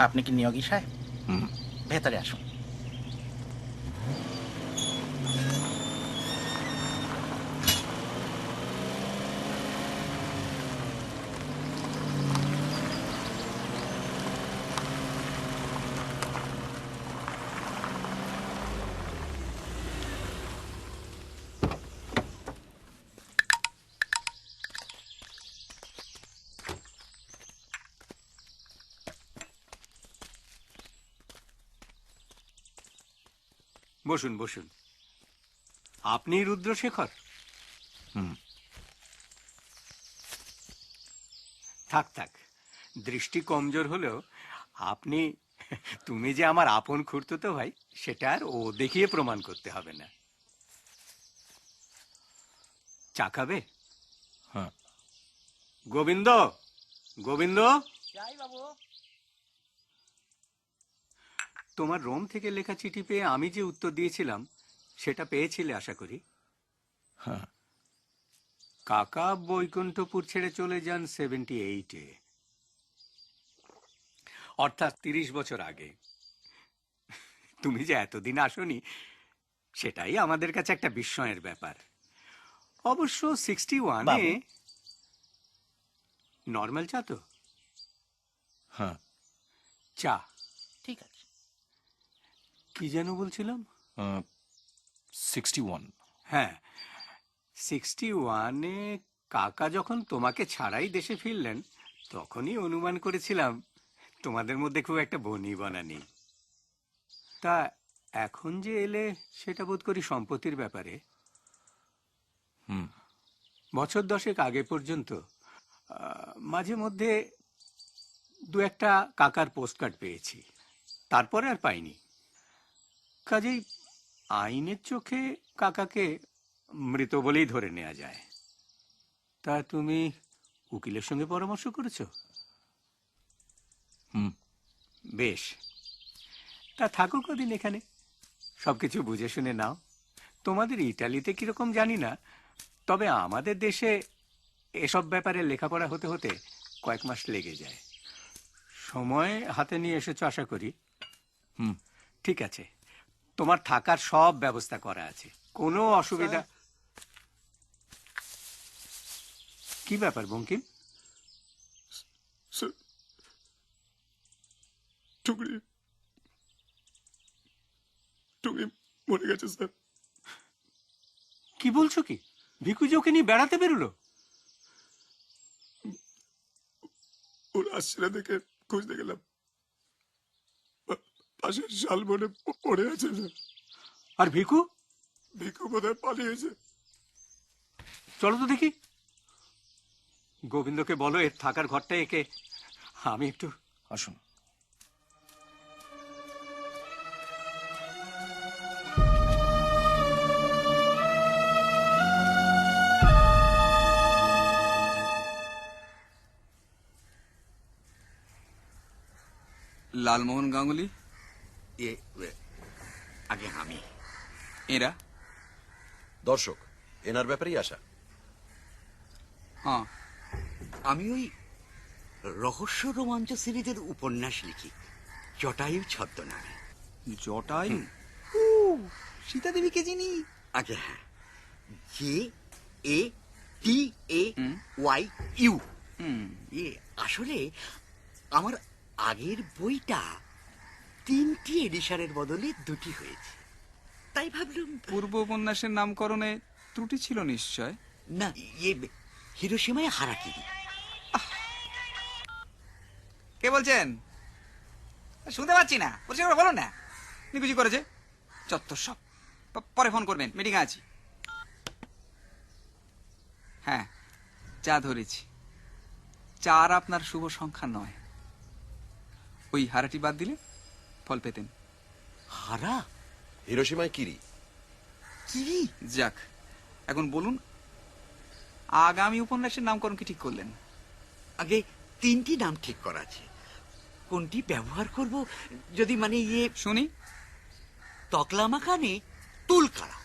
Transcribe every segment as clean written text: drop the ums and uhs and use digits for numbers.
আপনি কি নিয়োগী সাহেব? ভেতরে আসুন। বসুন বসুন। আপনি রুদ্রশেখর? থাক থাক, দৃষ্টি কমজোর হলেও আপনি, তুমি যে আমার আপন খুড়তুতো ভাই সেটা আর ও দেখিয়ে প্রমাণ করতে হবে না। চা খাবে? হ্যাঁ। গোবিন্দ, গোবিন্দ, তোমার রোম থেকে লেখা চিঠি পেয়ে আমি যে উত্তর দিয়েছিলাম সেটা পেয়েছিলে আশা করি। হ্যাঁ। কাকা বৈকুণ্ঠপুর ছেড়ে চলে যান 78-এ, অর্থাৎ 30 বছর আগে। তুমি যে এতদিন আসনি সেটাই আমাদের কাছে একটা বিস্ময়ের ব্যাপার। অবশ্য 61-এ নর্মাল চা তো? হ্যাঁ। চা ঠিক আছে। কি যেন বলছিলাম? 61। হ্যাঁ, 61-এ কাকা যখন তোমাকে ছাড়াই দেশে ফিরলেন তখনই অনুমান করেছিলাম তোমাদের মধ্যে খুব একটা বনিবনা নেই। তা এখন যে এলে সেটা বোধ করি সম্পত্তির ব্যাপারে। বছর 10 আগে পর্যন্ত মাঝে মধ্যে দু একটা কাকার পোস্টকার্ড পেয়েছি, তারপরে আর পাইনি। কাজেই আইনের চোখে কাকাকে মৃত বলেই ধরে নেওয়া যায়। তা তুমি উকিলের সঙ্গে পরামর্শ করেছো? বেশ, তা থাকো কদিন এখানে, সবকিছু বুঝে শুনে নাও। তোমাদের ইটালিতে কিরকম জানি না, তবে আমাদের দেশে এসব ব্যাপারে লেখাপড়া হতে হতে কয়েক মাস লেগে যায়। সময় হাতে নিয়ে এসেছো আশা করি। ঠিক আছে, তোমার থাকার সব ব্যবস্থা করা আছে, কোনো অসুবিধা। কি ব্যাপার বঙ্কিম? টুকরি টুকরি মরে গেছে স্যার। কি বলছো কি? ভিকু যে ওকে নিয়ে বেড়াতে বেরোলো? ওর আসছে না দেখে খুঁজতে গেলাম, পাশের শালবনে পড়ে আছে স্যার। আর ভিকু? ভিকু বোধহয় পালিয়েছে। চলো তো দেখি। গোবিন্দকে বলো এর থাকার ঘরটা একে আমি একটু। আসুন। লালমোহন গাঙ্গুলি আগে আমি। এরা দর্শক, এনার ব্যাপারেই আসা। হ্যাঁ, আমি ওই রহস্য রোমাঞ্চ সিরিজের উপন্যাস লিখি, জটায়ু ছদ্মনামে। জটায়ু? সীতা দেবীকে চিনি। আগে হ্যাঁ, JATAYU। আসলে আমার আগের বইটা 3টি এডিশনের বদলে 2টি হয়েছে, তাই ভাবলাম। পূর্ব উপন্যাসের নামকরণে ত্রুটি ছিল নিশ্চয়। না, হিরোশিমায় হারাকিরি। কে বলছেন? শুনতে পাচ্ছি না, পরিষ্কার করে বলো না। নিকুচি করেছে চত্বর সব। পরে ফোন করবেন, মিটিং আছি। হ্যাঁ, চা ধরেছি। চার আপনার শুভ সংখ্যা নয়। ওই হারাটি বাদ দিলে ফল পেতেন। হারা? হিরোশিমায় কিরি। কিরি? যাক, এখন বলুন আগামী উপন্যাসের নামকরণ কি ঠিক করলেন? আগে 3টি নাম ঠিক করা আছে, কোনটি ব্যবহার করব যদি মানে শুনি। তকলামাখানে তুলকারা,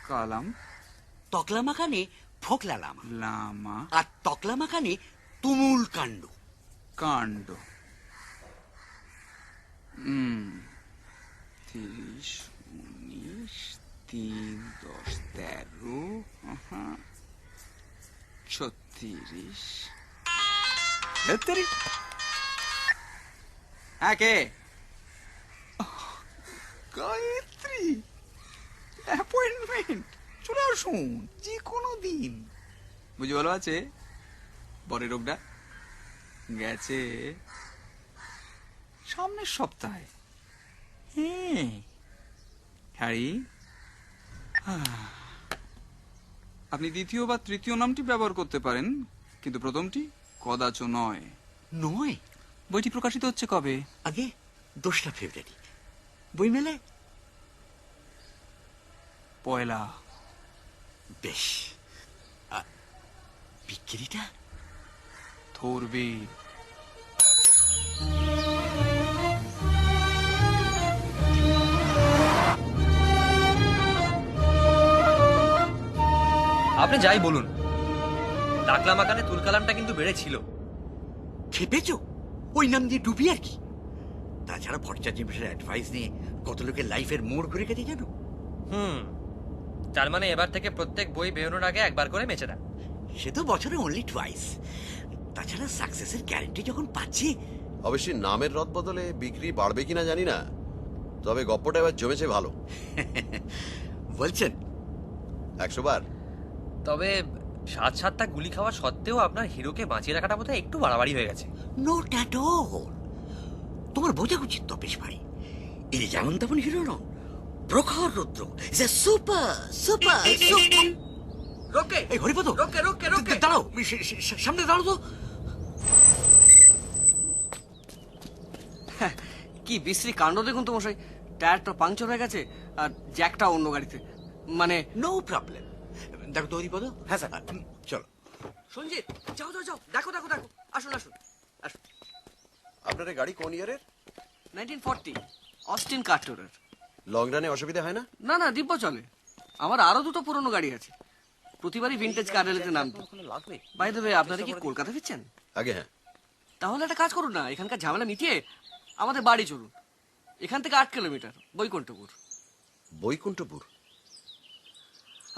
কালাম, তকলামাখানে ফোকলা লামা, লামা, আর তকলামাখানে তুমুল কাণ্ড। কাণ্ড। 30, 19, 3, 10, 13, 36। হ্যাঁ, কে? গায়ত্রী, অ্যাপয়েন্টমেন্ট, চলে আসুন যে কোনো দিন। বুঝি ভালো আছে? বরের রোগটা গেছে সামনের সপ্তাহে। হ্যাঁ, হ্যারি, আপনি দ্বিতীয় বা তৃতীয় নামটি ব্যবহার করতে পারেন, কিন্তু প্রথমটি কদাচ নয়। নয়? বইটি প্রকাশিত হচ্ছে কবে? আগে 2রা ফেব্রুয়ারি। বই মেলে? পয়লা। বেশ। বিক্রিটা? ধরবে। আপনি যাই বলুন, টাকলা মাকানে তুলকালামটা কিন্তু বেড়েছিল। খেপেছো? ওই নাম দিয়ে ডুবি আর কি। তাছাড়া ভট্টাচার্য মিশ্রের অ্যাডভাইস নিয়ে কত লোকের লাইফের মোড় ঘুরে গেছে জানো? তার মানে এবার থেকে প্রত্যেক বই বেরোনোর আগে একবার করে মেচে দেন। সে তো বছরে অনলি টুয়াইস। তাছাড়া সাকসেসের গ্যারান্টি যখন পাচ্ছি। অবশ্যই নামের রদ বদলে বিক্রি বাড়বে কিনা জানি না, তবে গপ্পটা এবার জমেছে ভালো। বলছেন? 100 বার। তবে 7-7টা গুলি খাওয়া সত্ত্বেও আপনার হিরোকে বাঁচিয়ে রাখাটা বোধহয় একটু বাড়াবাড়ি হয়ে গেছে। Note at all. তোমার বোঝা উচিত তপেশ ভাই, এর যেমন তেমন হিরো নন। Prakhar Rudra is a super super super. রোকে, এই হরিপদ, রোকে রোকে রোকে, দাঁড়াও, সামনে দাঁড়াও তো। কি বিশ্রী কাণ্ড দেখুন তো মশাই, টায়ারটা পাংচার হয়ে গেছে আর জ্যাকটা অন্য গাড়িতে। মানে নো প্রবলেম। দেখো তো হরিপদ। হ্যাঁ স্যার। চলো সঞ্জিত, যাও যাও যাও, দেখো দেখো দেখো, আসুন আসুন আসুন। আপনার এই গাড়ি কোন ইয়ারের? 1940 অস্টিন কার্টোরের। লং রানে অসুবিধা হয় না? না না, দিব্য চলে। আমার আরো দুটো পুরনো গাড়ি আছে, প্রতিবারই ভিন্টেজ কার রেলেতে নাম। বাই দ্য ওয়ে, আপনারা কি কলকাতা ফিরছেন? আগে হ্যাঁ। তাহলে একটা কাজ করুন না, এখানকার ঝামেলা মিটিয়ে আমাদের বাড়ি চলুন। এখান থেকে 8 কিলোমিটার, বৈকুণ্ঠপুর। বৈকুণ্ঠপুর?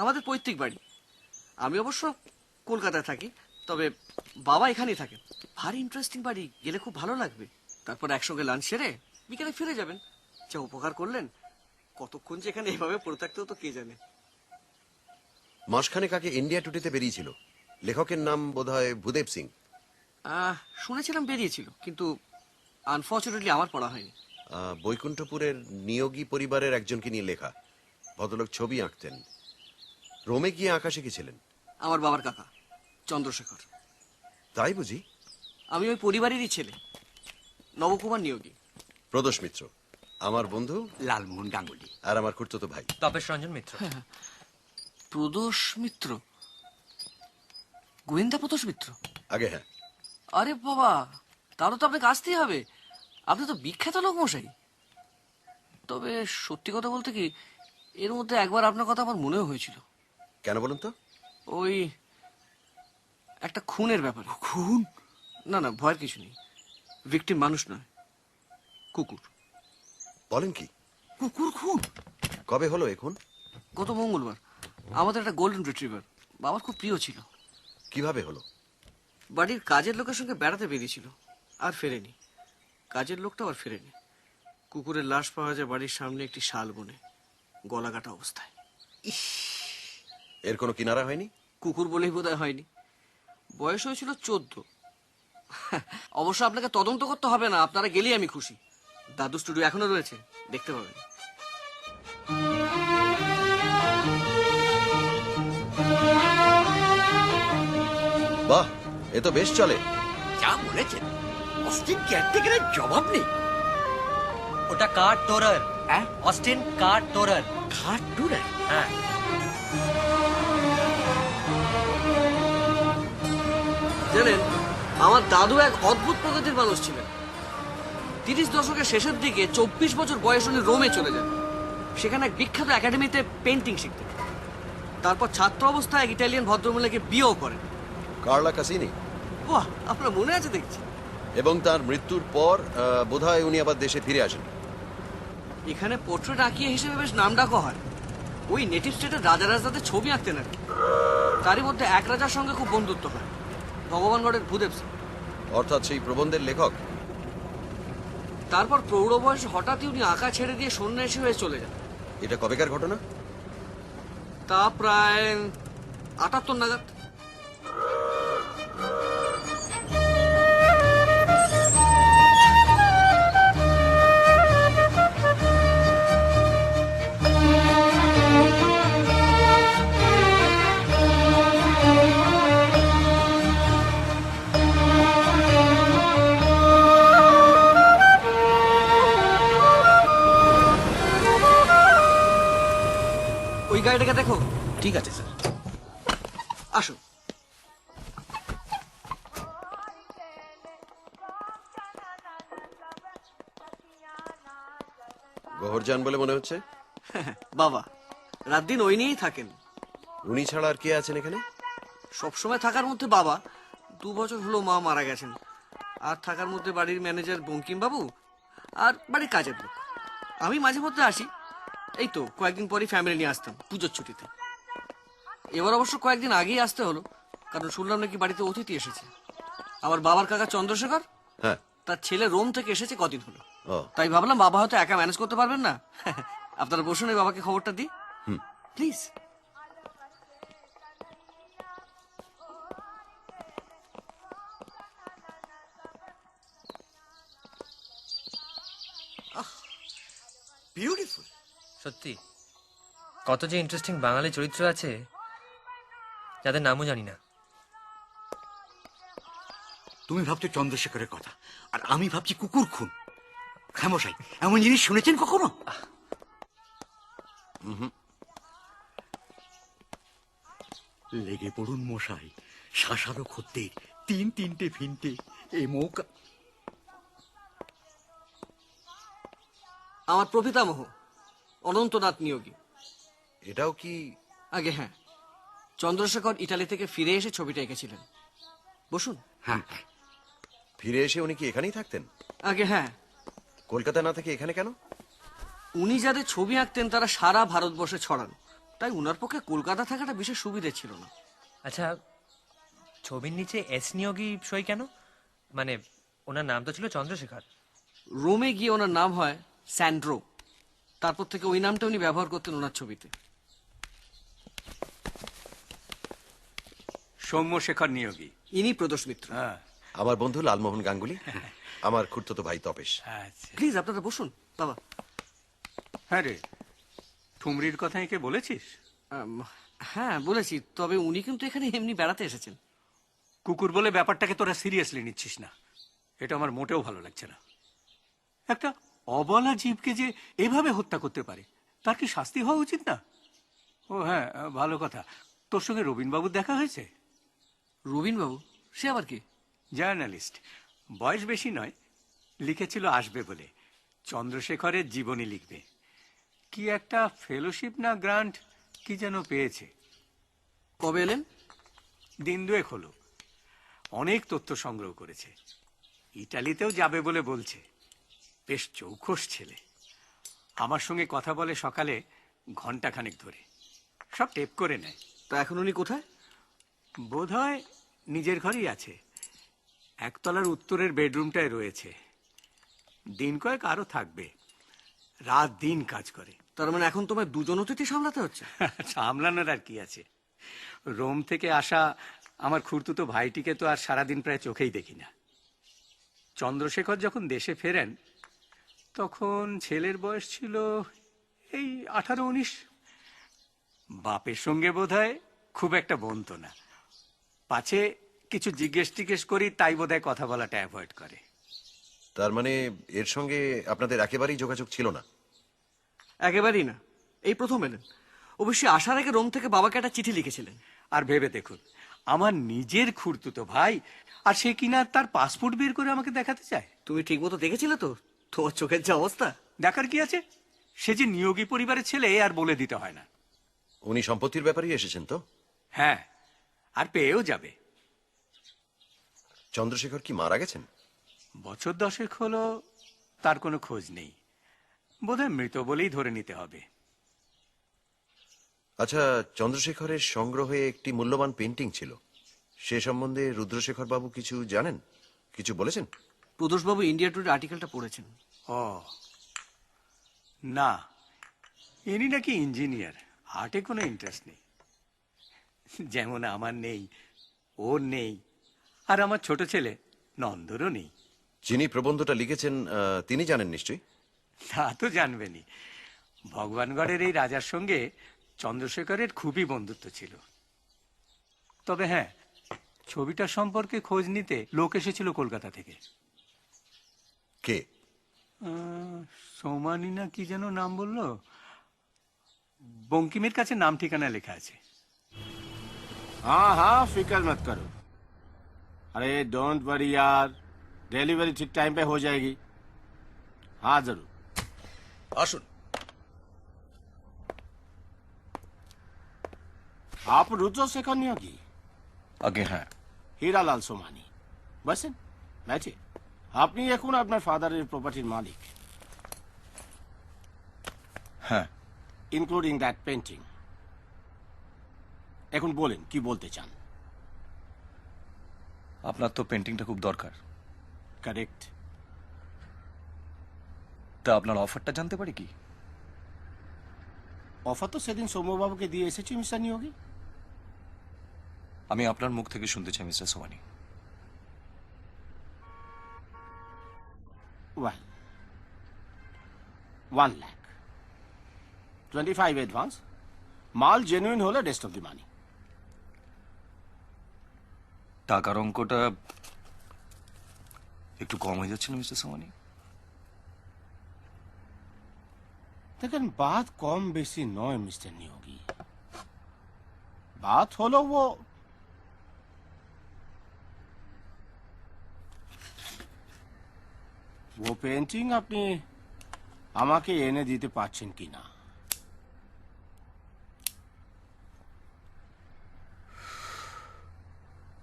আমাদের পৈতৃক বাড়ি। আমি অবশ্য কলকাতায় থাকি, তবে বাবা এখানেই থাকেন। ভারী ইন্টারেস্টিং বাড়ি, গেলে খুব ভালো লাগবে। তারপর একসঙ্গে লাঞ্চ সেরে বিকেলে ফিরে যাবেন। যা উপকার করলেন, কতক্ষণ যে এখানে এভাবে পড়ে থাকতেও তো কে জানে। মাসখানেক আগে ইন্ডিয়া টুডেতে বেরিয়েছিল, লেখকের নাম বোধহয় ভূদেব সিং। শুনেছিলাম বেরিয়েছিল, কিন্তু আনফর্চুনেটলি আমার পড়া হয়নি। বৈকুণ্ঠপুরের নিয়োগী পরিবারের একজনকে নিয়ে লেখা। ভদ্রলোক ছবি আঁকতেন। রোমে গিয়ে আঁকা শিখেছিলেন? আমার বাবার কাকা চন্দ্রশেখর। তাই বুঝি? আমি ওই পরিবারেরই ছেলে, নবকুমার নিয়োগী। প্রদোষ মিত্র আমার বন্ধু, লালমোহন গাঙ্গুলি আর আমার খুড়তুতো ভাই তপেশ রঞ্জন মিত্র। প্রদোষ মিত্র, গোয়েন্দা প্রদোষ মিত্র। আগে হ্যাঁ। আরে বাবা, তারও তো আপনাকে আসতেই হবে, আপনি তো বিখ্যাত লোক মশাই। তবে সত্যি কথা বলতে কি, এর মধ্যে একবার আপনার কথা আমার মনেও হয়েছিল। কেন বলুন তো? ওই একটা খুনের ব্যাপারে। খুন? না না, ভয়ের কিছু নেই। ভিকটিম মানুষ নয়, কুকুর। বলেন কি? কুকুর খুন? কবে হলো এখন? গত মঙ্গলবার। আমাদের একটা গোল্ডেন রিট্রিভার, বাবার খুব প্রিয় ছিল। কিভাবে হলো? বাড়ির কাজের লোকের সঙ্গে বেড়াতে বেরিয়েছিল, আর ফেরেনি। কাজের লোকটাও আর ফেরেনি। কুকুরের লাশ পাওয়া যায় বাড়ির সামনে একটি শাল বনে, গলা কাটা অবস্থায়। এর কোনো কিনারা হয়নি? কুকুর বলেই বোধহয় হয়নি। বয়স হয়েছিল 14। অবশ্য আপনাকে তদন্ত করতে হবে না, আপনারা গেলেই আমি খুশি। দাদু স্টুডিও এখনো রয়েছে, দেখতে পাবেন। বাহ, এ তো বেশ চলে। যা বলেছেন, অস্টিন কেয়ারটেকারের জবাব নেই। ওটা কার টোরার। হ্যাঁ? অস্টিন কার টোরার। ঘাট টুরার? হ্যাঁ। জানেন, আমার দাদু এক অদ্ভুত প্রকৃতির মানুষ ছিলেন। 30 দশকের শেষের দিকে 24 বছর বয়স উনি রোমে চলে যান। সেখানে এক বিখ্যাত একাডেমিতে পেন্টিং শিখতেন। তারপর ছাত্র অবস্থায় এক ইটালিয়ান ভদ্রমহিলাকে বিয়েও করেন। কার্লা কাসিনি। বাহ, আপনার মনে আছে দেখছি। এবং তার মৃত্যুর পর বোধহয় উনি আবার দেশে ফিরে আসেন। এখানে পোর্ট্রেট আঁকিয়ে হিসেবে বেশ নাম ডাকও হয়। ওই নেটিভ স্টেটের রাজা রাজাদের ছবি আঁকতেন আর কি। তারই মধ্যে এক রাজার সঙ্গে খুব বন্ধুত্ব হয়, ভগবানগড়ের ভূদেব সিং। অর্থাৎ সেই প্রবন্ধের লেখক। তারপর প্রৌঢ় বয়সে হঠাৎই উনি আঁকা ছেড়ে দিয়ে সন্ন্যাসী হয়ে চলে যান। এটা কবেকার ঘটনা? তা প্রায় ৭৮ নাগাদ। ওই গাড়িটাকে দেখো। ঠিক আছে স্যার। আসো। গহরজান বলে মনে হচ্ছে। বাবা রাত দিন ওই নিয়েই থাকেন। উনি ছাড়া আর কে আছেন এখানে? সবসময় থাকার মধ্যে বাবা, 2 বছর হলো মা মারা গেছেন। আর থাকার মধ্যে বাড়ির ম্যানেজার বঙ্কিম বাবু আর বাড়ির কাজের লোক। আমি মাঝে মধ্যে আসি, এই তো কয়েকদিন পরই ফ্যামিলি নিয়ে আসতাম পুজোর ছুটিতে। এবার অবশ্য কয়েকদিন আগেই আসতে হলো, কারণ শুনলাম নাকি বাড়িতে অতিথি এসেছে। আমার বাবার কাকা চন্দ্রশেখর, হ্যাঁ। তার ছেলে রোম থেকে এসেছে কদিন হলো। ও, তাই ভাবলাম বাবা হয়তো একা ম্যানেজ করতে পারবেন না। আপনারা বসুন, এই বাবাকে খবরটা দিই প্লিজ। বিউটিফুল। সত্যি কত যে ইন্টারেস্টিং বাঙালি চরিত্র আছে যাদের নামও জানি না। তুমি ভাবছো চন্দ্রশেখরের কথা, আর আমি ভাবছি কুকুর খুন। হ্যাঁ মশাই, এমন জিনিস শুনেছেন কখনো? লেগে পড়ুন মশাই, শাসারো খদ্দের, 3 ফিনটে এ মৌকা। আমার প্রপিতামহ অনন্তনাথ নিয়োগী। এটাও কি? আগে হ্যাঁ, চন্দ্রশেখর ইটালি থেকে ফিরে এসে ছবিটা এঁকেছিলেন। বসুন। হ্যাঁ, ফিরে এসে উনি কি এখানেই থাকতেন? আগে হ্যাঁ, কলকাতা না থেকে এখানে কেন? উনি যাদের ছবি আঁকতেন তারা সারা ভারতবর্ষে ছড়ান, তাই উনার পক্ষে কলকাতা থাকাটা বিশেষ সুবিধে ছিল না। আচ্ছা, ছবির নিচে এস নিয়োগী সই কেন? মানে ওনার নাম তো ছিল চন্দ্রশেখর। রোমে গিয়ে ওনার নাম হয় স্যান্ড্রো, তারপর থেকে ওই নামটা উনি ব্যবহার করতেন ওনার ছবিতে। সৌম্যশেখর নিয়োগী। ইনি প্রদোষ মিত্র। হ্যাঁ, আমার বন্ধু লালমোহন গাঙ্গুলি, আমার খুড়তুতো ভাই তপেশ। আচ্ছা। প্লিজ আপনারা বসুন বাবা। হ্যাঁ রে, ঠুমরির কথা একে বলেছিস? হ্যাঁ বলেছি, তবে উনি কিন্তু এখানে এমনি বেড়াতে এসেছেন। কুকুর বলে ব্যাপারটাকে তোরা সিরিয়াসলি নিচ্ছিস না, এটা আমার মোটেও ভালো লাগছে না। একটা অবলা জীবকে যে এভাবে হত্যা করতে পারে, তার কি শাস্তি হওয়া উচিত না? ও হ্যাঁ, ভালো কথা, তোর সঙ্গে রবীনবাবুর দেখা হয়েছে? রবীন বাবু? সে আবার কি? জার্নালিস্ট, বয়স বেশি নয়, লিখেছিল আসবে বলে চন্দ্রশেখরের জীবনী লিখবে। কি একটা ফেলোশিপ না গ্রান্ট কি যেন পেয়েছে। কবে এলেন? দিন 2 হলো। অনেক তথ্য সংগ্রহ করেছে, ইটালিতেও যাবে বলে বলছে। বেশ চৌখস ছেলে, আমার সঙ্গে কথা বলে সকালে ঘন্টাখানেক ধরে, সব টেপ করে নেয়। তা এখন উনি কোথায়? বোধহয় নিজের ঘরেই আছে, একতলার উত্তরের বেডরুমটায় রয়েছে। দিন কয়েক আরো থাকবে, রাত দিন কাজ করে। তার মানে এখন তোমায় 2 জন অতিথি সামলাতে হচ্ছে? সামলানোর আর কি আছে, রোম থেকে আসা আমার খুড়তুতো ভাইটিকে তো আর সারাদিন প্রায় চোখেই দেখি না। চন্দ্রশেখর যখন দেশে ফেরেন তখন ছেলের বয়স ছিল এই 18-19। বাপের সঙ্গে বোধহয় খুব একটা বনতো না, পাছে কিছু জিজ্ঞেস টিজ্ঞেস করি তাই বোধহয় কথা বলাটা অ্যাভয়েড করে। তার মানে এর সঙ্গে আপনাদের একেবারেই যোগাযোগ ছিল না? একেবারেই না, এই প্রথম এলেন। অবশ্যই আসার আগে রোম থেকে বাবাকে একটা চিঠি লিখেছিলেন। আর ভেবে দেখুন, আমার নিজের খুড়তুতো ভাই, আর সে কিনা তার পাসপোর্ট বের করে আমাকে দেখাতে চায়। তুমি ঠিক মতো দেখেছিলে তো? তোমার চোখের যে অবস্থা। দেখার কি আছে, সে যে নিয়োগী পরিবারের ছেলে আর বলে দিতে হয় না। উনি সম্পত্তির ব্যাপারেই এসেছেন তো? হ্যাঁ, আর পেয়েও যাবে। চন্দ্রশেখর কি মারা গেছেন? বছর 10 হলো, তার কোনো খোঁজ নেই। বোধহয় মৃত বলেই ধরে নিতে হবে। আচ্ছা, চন্দ্রশেখরের সংগ্রহে একটি মূল্যবান পেন্টিং ছিল, সে সম্বন্ধে রুদ্রশেখর বাবু কিছু জানেন, কিছু বলেছেন? প্রদোষবাবু ইন্ডিয়া টুডে আর্টিকেলটা পড়েছেন। ও না, ইনি নাকি ইঞ্জিনিয়ার, আর্টে কোনো ইন্টারেস্ট নেই। যেমন আমার নেই, ওর নেই, আর আমার ছোট ছেলে নন্দরও নেই। যিনি প্রবন্ধটা লিখেছেন তিনি জানেন নিশ্চয়ই। তা তো জানবেনই, ভগবানগড়ের এই রাজার সঙ্গে চন্দ্রশেখরের খুবই বন্ধুত্ব ছিল। তবে হ্যাঁ, ছবিটা সম্পর্কে খোঁজ নিতে লোক এসেছিল কলকাতা থেকে। কে? সোমানি না কি যেন নাম বললো, বঙ্কিমের কাছে নাম ঠিকানা লেখা আছে। हाँ हाँ फिक्र मत करो। अरे डोंट वरी यार, डिलीवरी ठीक टाइम पे हो जाएगी। हाँ जरूर। আসুন। आप रुद्रशेखर नियोगी? আগে হ্যাঁ। হীরালাল সোমানি। বসেন, बैठिए। আপনি এখন আপনার ফাদারের প্রপার্টির মালিক, হ্যাঁ, ইনক্লুডিং দ্যাট পেন্টিং। এখন বলেন কি বলতে চান। আপনার তো পেন্টিংটা খুব দরকার, কারেক্ট। তা আপনার অফারটা জানতে পারি কি? অফার তো সেদিন সৌম্যবাবুকে দিয়ে এসেছি মিস্টার নিয়োগী। আমি আপনার মুখ থেকে শুনতে চাই mister Somani. Well, 1 lakh, 25 advance, মাল জেনুইন হলে রেস্ট অফ দি মানি। টাকার অঙ্কটা একটু কম হয়ে যাচ্ছে না মিস্টার সোমানি? দেখেন, বাত কম বেশি নয় মিস্টার নিয়োগী, বাত হলো ও পেন্টিং আপনি আমাকে এনে দিতে পারছেন কিনা।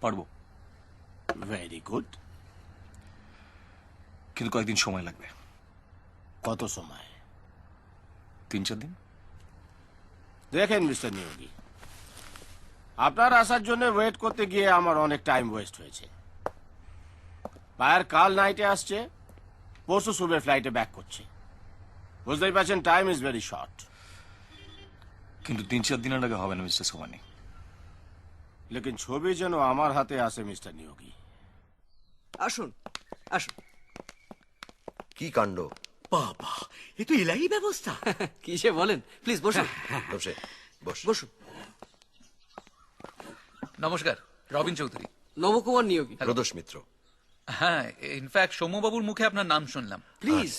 পারবো, ভেরি গুড। কিন্তু কয়েকদিন সময় লাগবে। কত সময়? 3-4 দিন। দেখেন মিস্টার নিয়োগী, আপনার আসার জন্য ওয়েট করতে গিয়ে আমার অনেক টাইম ওয়েস্ট হয়েছে। বায়ার কাল নাইটে আসছে, পরশু সুবে ফ্লাইটে ব্যাক করছে। বুঝতেই পারছেন, টাইম ইজ ভেরি শর্ট। কিন্তু 3-4 দিনের আগে হবে না মিস্টার সোমানি। লেকিন ছবি যেন আমার হাতে আসে মিস্টার নিয়োগী। আসুন আসুন। কি কাণ্ড! বাবা, এ তো এলাহি ব্যবস্থা। কি সে বলেন, প্লিজ বসুন। বসে, বস। বসুন। নমস্কার, রবিন চৌধুরী। নবকুমার নিয়োগী। প্রদোষ মিত্র। হ্যাঁ, ইনফ্যাক্ট সৌম্যবাবুর মুখে আপনার নাম শুনলাম। প্লিজ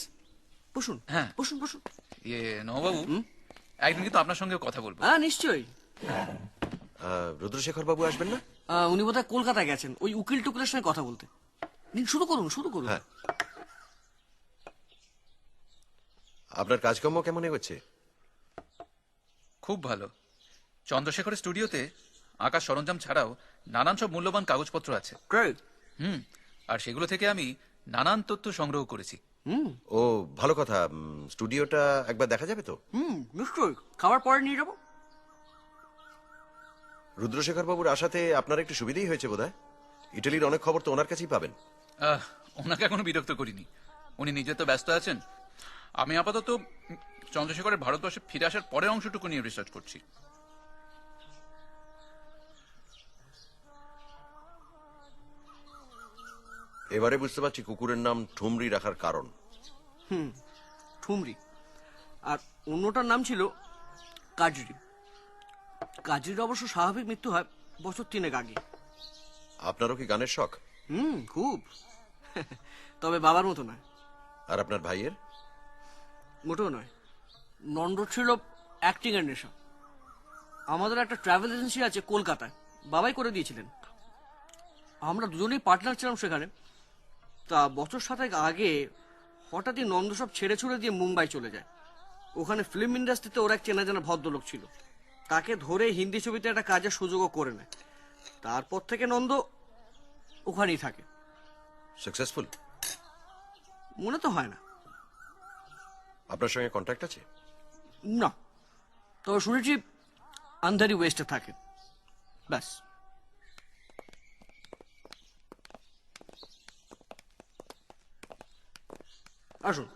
বসুন। হ্যাঁ। বসুন বসুন। নববাবু, একদিন কিন্তু আপনার সঙ্গে কথা বলবো। হ্যাঁ নিশ্চয়ই। রুদ্রশেখর বাবু আসবেন না? উনি বোধহয় কলকাতায় গেছেন ওই উকিল টুকিলের সঙ্গে কথা বলতে। নিন, শুরু করুন শুরু করুন। হ্যাঁ। আপনার কাজকর্ম কেমন এগোচ্ছে? খুব ভালো। চন্দ্রশেখরের স্টুডিওতে আঁকার সরঞ্জাম ছাড়াও নানান সব মূল্যবান কাগজপত্র আছে। গ্রেট। আর সেগুলো থেকে আমি নানান তথ্য সংগ্রহ করেছি। ও ভালো কথা। স্টুডিওটা একবার দেখা যাবে তো? নিশ্চয়ই, খাবার পরে নিয়ে যাবো। রুদ্রশেখর বাবুর আসাতে আপনার একটু সুবিধাই হয়েছে বোধহয়। ইটালির অনেক খবর তো ওনার কাছেই পাবেন। ওনাকে এখনো বিরক্ত করিনি, উনি নিজে তো ব্যস্ত আছেন। আমি আপাতত চন্দ্রশেখরের ভারতবর্ষে ফিরে আসার পরের অংশটুকু নিয়ে রিসার্চ করছি। এবারে বুঝতে পারছি কুকুরের নাম ঠুমরি রাখার কারণ। ঠুমরি, আর অন্যটার নাম ছিল কাজরি। কাজরির অবশ্য স্বাভাবিক মৃত্যু হয় বছর 3 আগে। আপনারও কি গানের শখ? খুব। তবে বাবার মতো নয়। আর আপনার ভাইয়ের? মোটেও নয়। নন্দ ছিল অ্যাক্টিং এর নেশা। আমাদের একটা ট্রাভেল এজেন্সি আছে কলকাতায়, বাবাই করে দিয়েছিলেন। আমরা দুজনেই পার্টনার ছিলাম সেখানে। তা বছর 7 আগে হঠাৎই নন্দ সব ছেড়ে ছুড়ে দিয়ে মুম্বাই চলে যায়। ওখানে ফিল্ম ইন্ডাস্ট্রিতে ওর এক চেনা জানা ভদ্রলোক ছিল, তাকে ধরে হিন্দি ছবিতে একটা কাজের সুযোগও করে নেয়। তারপর থেকে নন্দ ওখানেই থাকে। সাকসেসফুল? মনে তো হয় না। আপনার সঙ্গে কন্ট্যাক্ট আছে? না, তবে শুনেছি আন্ধারি ওয়েস্টে থাকে, ব্যাস। আসুন।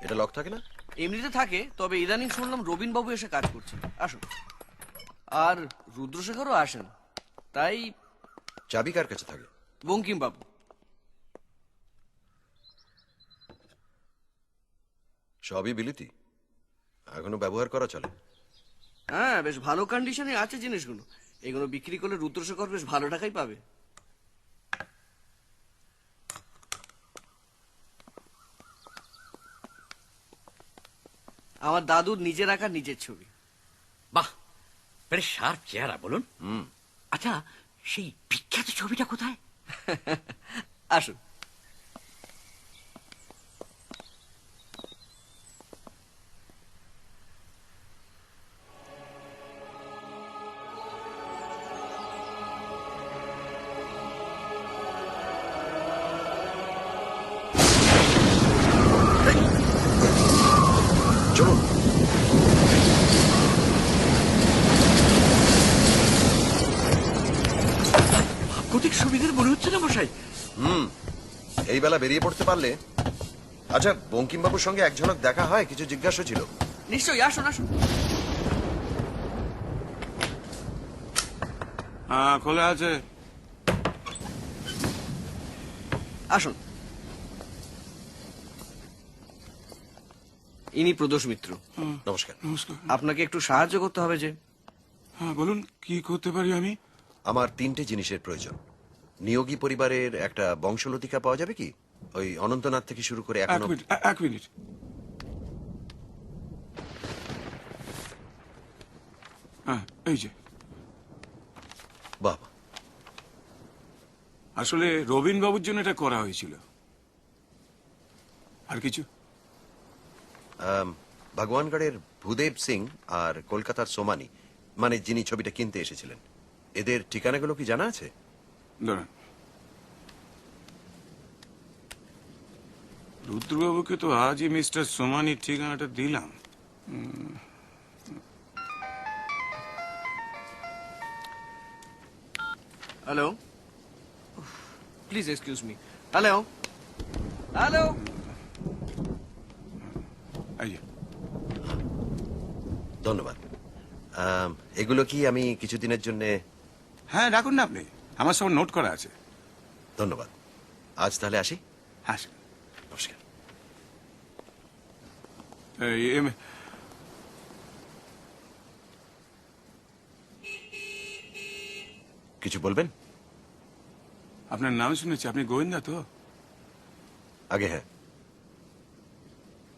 এটা লক থাকে না? এমনিতে থাকে, তবে ইদানিং শুনলাম রবিন বাবু এসে কাজ করছেন। আসুন। আর রুদ্রশেখরও আসেন, তাই চাবি কার কাছে থাকে? বঙ্কিম বাবু। সবই বিলিতি, এখনো ব্যবহার করা চলে? হ্যাঁ, বেশ ভালো কন্ডিশনে আছে জিনিসগুলো। এগুলো বিক্রি করলে রুদ্রশেখর বেশ ভালো টাকাই পাবে। আমার দাদুর নিজের আঁকা নিজের ছবি। বাহ, বেশ শার্প চেহারা। বলুন, আচ্ছা সেই বিখ্যাত ছবিটা কোথায়? আসুন। চলুন। ভাগ্যতিক ছবিদের মনে হচ্ছে না মশাই? এই বেলা বেরিয়ে পড়তে পারলে। আচ্ছা, বঙ্কিমবাবুর সঙ্গে এক ঝলক দেখা হয়, কিছু জিজ্ঞাসা ছিল। নিশ্চয়ই, আসুন আসুন। হ্যাঁ, খোলা আছে। আসুন। ইনি প্রদোষ মিত্র। নমস্কার। নমস্কার। আপনাকে একটু সাহায্য করতে হবে যে। হ্যাঁ, বলুন কি করতে পারি আমি? আমার 3টে জিনিসের প্রয়োজন। নিয়োগী পরিবারের একটা বংশলতিকা পাওয়া যাবে কি? ওই অনন্তনাথ থেকে শুরু করে এখনো। এক মিনিট। হ্যাঁ, এই যে। বাবা, আসলে রবিন বাবুর জন্য এটা করা হয়েছিল। আর কিছু? ভগবানগড়ের ভূদেব সিং আর কলকাতার সোমানি, মানে যিনি ছবিটা কিনতে এসেছিলেন, এদের ঠিকানাগুলো কি জানা আছে? দাঁড়ান। রুদ্রবাবুকে তো আজই মিস্টার সোমানির ঠিকানাটা দিলাম। Hello, please excuse me. Hello hello. এই যে। ধন্যবাদ। এগুলো কি আমি কিছুদিনের জন্য? হ্যাঁ, রাখুন না আপনি, আমার সব নোট করা আছে। ধন্যবাদ। আজ তাহলে আসি। হ্যাঁ, নমস্কার। কিছু বলবেন? আপনার নাম শুনেছি, আপনি গোয়েন্দা তো? আগে হ্যাঁ।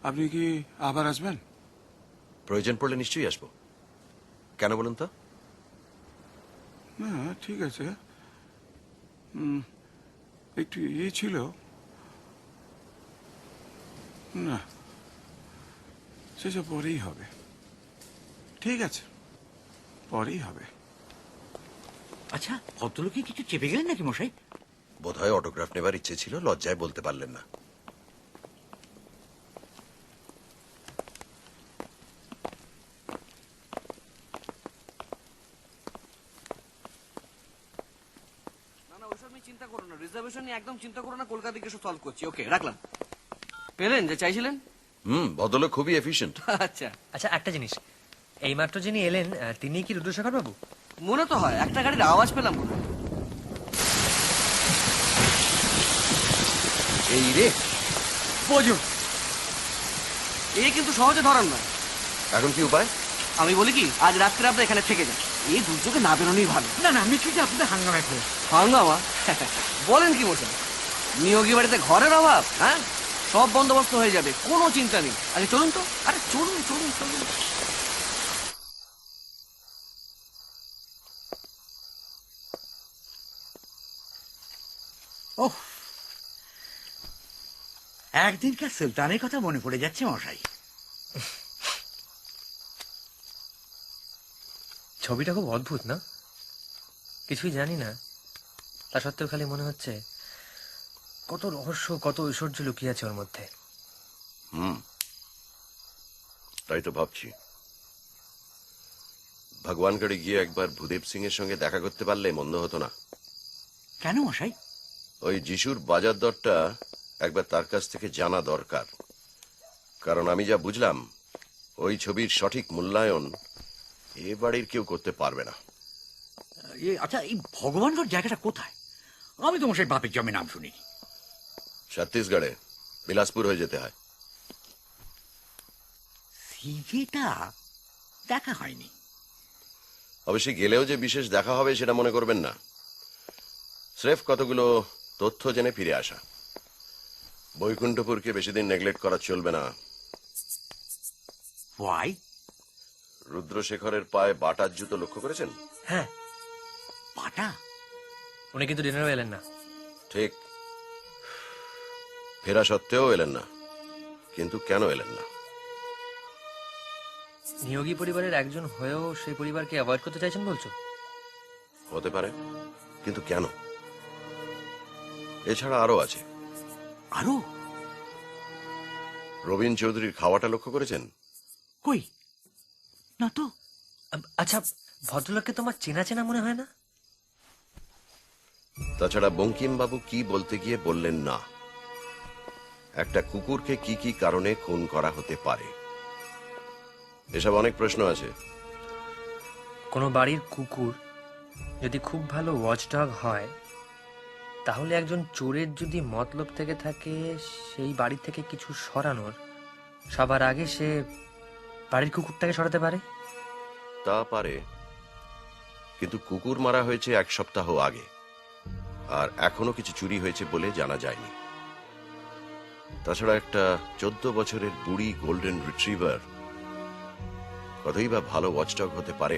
আপনি কি আবার আসবেন? প্রয়োজন পড়লে নিশ্চয়ই আসবো। কেন বলুন তো? না, ঠিক আছে। একটু ইয়ে ছিল না, সেসব পরেই হবে। ঠিক আছে, পরেই হবে। আচ্ছা, ভদ্রলোকে কিছু চেপে গেলেন নাকি মশাই? বোধহয় অটোগ্রাফ নেবার ইচ্ছে ছিল, লজ্জায় বলতে পারলেন না। না, ওইসব নিয়ে চিন্তা করো না, রিজার্ভেশন নিয়ে একদম চিন্তা করো না, কলকাতা থেকে সলভ করছি। ওকে, রাখলাম। পেলেন যে চাইছিলেন? ভদ্রলোক খুবই এফিশিয়েন্ট। আচ্ছা আচ্ছা, একটা জিনিস, এইমাত্র যিনি এলেন তিনি কি রুদ্রশেখর বাবু? মনে তো হয়, একটা গাড়ির আওয়াজ পেলাম মনে হয়। এই রে, বোঝো, এই কিন্তু সহজে ধরার নয়। এখন কি উপায়? আমি বলি কি, আজ রাত্রে আপনার এখানে থেকে যান। এই দুর্যোগে না বেরোনোই ভালো। না না, আমি কিন্তু আপনাদের হাঙ্গামায় পড়ে। হাঙ্গামা? বলেন কি মশাই, নিয়োগী বাড়িতে ঘরের অভাব? হ্যাঁ, সব বন্দোবস্ত হয়ে যাবে, কোনো চিন্তা নেই। আরে চলুন তো, আরে চলুন চলুন চলুন। ওহ, একদিনকার সুলতানের কথা মনে পড়ে যাচ্ছে মশাই। ছবিটা খুব অদ্ভুত না? কিছুই জানি না, তা সত্ত্বেও খালি মনে হচ্ছে কত রহস্য, কত ঐশ্বর্য লুকিয়ে আছে ওর মধ্যে। তাই তো ভাবছি, ভগবানগড়ে গিয়ে একবার ভূদেব সিং এর সঙ্গে দেখা করতে পারলে মন্দ হতো না। কেন মশাই? ওই যিশুর বাজার দরটা একবার তার কাছ থেকে জানা দরকার, কারণ আমি যা বুঝলাম ওই ছবির সঠিক মূল্যায়ন এ বাড়ির কেউ করতে পারবে না। আচ্ছা, এই ভগবানগড় জায়গাটা কোথায়? আমি তো মশাই বাপের জমি নাম শুনি। ছত্তিশগড়ে বিলাসপুর হয়ে যেতে হয়। সিভিটা দেখা হয়নি। অবশ্যই গেলেও যে বিশেষ দেখা হবে সেটা মনে করবেন না, স্রেফ কতগুলো তথ্য জেনে ফিরে আসা। বৈকুণ্ঠপুরকে বেশি দিন নেগলেক্ট করা চলবে না। ওয়াই? রুদ্রশেখরের পায়ে বাটার জুতো লক্ষ্য করেছেন? হ্যাঁ। বাটা? উনি কিন্তু ডিনারও এলেন না। ঠিক, ফেরা সত্ত্বেও এলেন না। কিন্তু কেন এলেন না? নিয়োগী পরিবারের একজন হয়েও সেই পরিবারকে অ্যাভয়েড করতে চাইছেন বলছো? হতে পারে, কিন্তু কেন? এছাড়া আরো আছে। আরো? রবীন চৌধুরীর খাওয়াটা লক্ষ্য করেছেন? কই না তো। আচ্ছা, ভদ্রলোককে তোমার চেনা চেনা মনে হয় না? তাছাড়া বঙ্কিমবাবু কি বলতে গিয়ে বললেন না একটা কুকুরকে কি কি কারণে খুন করা হতে পারে? এসব অনেক প্রশ্ন আছে। কোনো বাড়ির কুকুর যদি খুব ভালো ওয়াচডগ হয়, তাহলে একজন চোরের যদি মতলব থেকে থাকে সেই বাড়ি থেকে কিছু সরানোর, সবার আগে সে বাড়ির কুকুরটাকে সরাতে পারে। তা পারে, কিন্তু কুকুর মারা হয়েছে 1 সপ্তাহ আগে, আর এখনো কিছু চুরি হয়েছে বলে জানা যায়নি। তাছাড়া একটা 14 বছরের বুড়ি গোল্ডেন রিট্রিভার কতই বা ভালো ওয়াচডগ হতে পারে?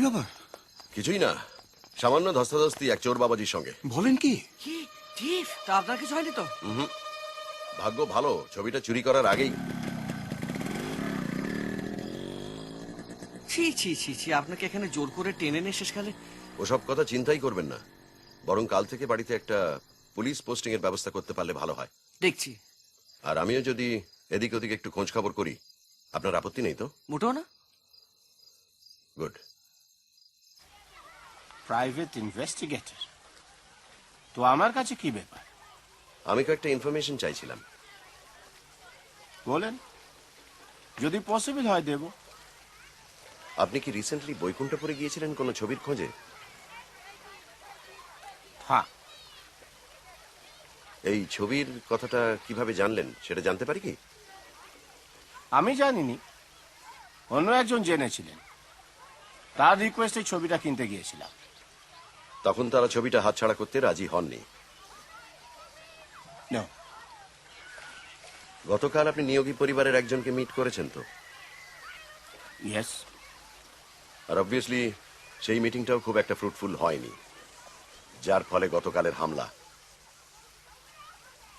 ব্যাপার? কিছুই না, সামান্য ধস্তাধস্তি এক চোর বাবাজির সঙ্গে। বলেন কি? কি চিফ, তা আপনার কিছু হয়নি তো? ভাগ্য ভালো, ছবিটা চুরি করার আগেই। ছি ছি ছি ছি, আপনাকে এখানে জোর করে টেনে নিয়ে শেষকালে। ওসব কথা চিন্তাই করবেন না, বরং কাল থেকে বাড়িতে একটা পুলিশ পোস্টিং এর ব্যবস্থা করতে পারলে ভালো হয়। দেখছি। আর আমিও যদি এদিক ওদিক একটু খোঁজ খবর করি, আপনার আপত্তি নেই তো? মোটেও না। গুড। প্রাইভেট ইনভেস্টিগেটর তো আমার কাছে কি ব্যাপার? আমি কয়েকটা ইনফরমেশন চাইছিলাম। বলেন, যদি পসিবল হয় দেব। আপনি কি রিসেন্টলি বৈকুণ্ঠপুরে গিয়েছিলেন কোনো ছবির খোঁজে? হ্যাঁ। এই ছবির কথাটা কিভাবে জানলেন সেটা জানতে পারি কি? আমি জানিনি, অন্য একজন জেনেছিলেন। তার রিকোয়েস্টে ছবিটা কিনতে গিয়েছিলাম। তখন তারা ছবিটা হাতছাড়া করতে রাজি হননি। No. গতকাল আপনি নিয়োগী পরিবারের একজনকে মিট করেছেন তো? Yes. আর অবভিয়াসলি সেই মিটিংটাও খুব একটা ফ্রুটফুল হয়নি, যার ফলে গতকালের হামলা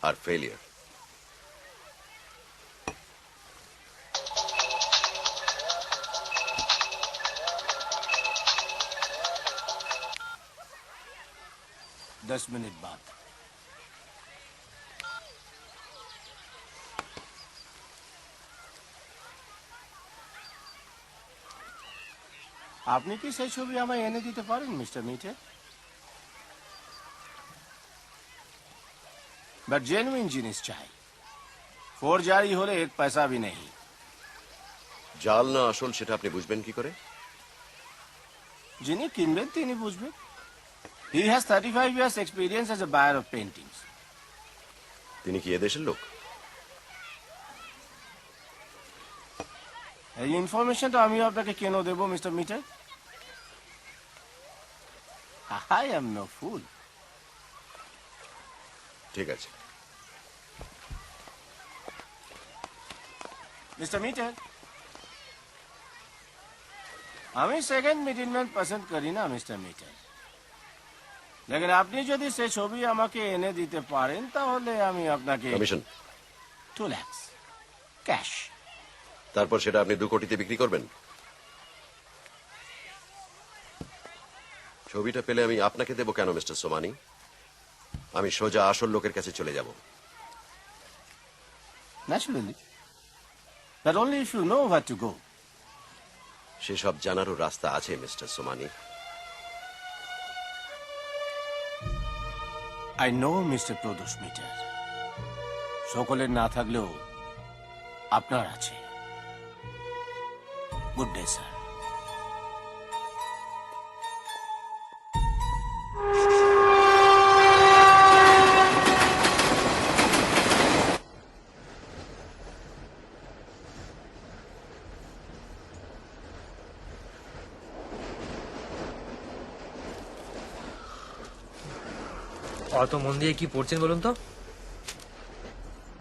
আর ফেলিয়ার। दस मिनट बाद আপনি কি সেই ছবি আমায় এনে দিতে পারেন মিস্টার মিটে? বাট জেনুইন জিনিস চাই, ফোরজারি হলে এক পয়সা भी नहीं। জাল না আসল সেটা আপনি বুঝবেন কি করে? যিনি কিনবেন তিনি বুঝবেন। He has 35 years experience as a buyer of paintings. তিনি কি এদেশের লোক? এই ইনফরমেশনটা আমি আপনাকে কেন দেব mister Mitter? I am no fool. ঠিক আছে। मिस्टर मीटर, আমি সেকেন্ড মিডলম্যান পছন্দ করি না মিস্টার মিটার, লেকিন আপনি যদি সে ছবি আমাকে এনে দিতে পারেন তাহলে আমি আপনাকে কমিশন 2 লাখ ক্যাশ। তারপর সেটা আপনি 2 কোটিতে বিক্রি করবেন? ছবিটা পেলে আমি আপনাকে দেব কেন মিস্টার সোমানি? আমি সোজা আসল লোকের কাছে চলে যাব। Naturally, but only if you know where to go. সেসব জানারও রাস্তা আছে mister Somani. I know mister Pradosh Mitter, সকলের না থাকলেও আপনার আছে। Good day sir. অত মন দিয়ে কি পড়ছেন বলুন তো?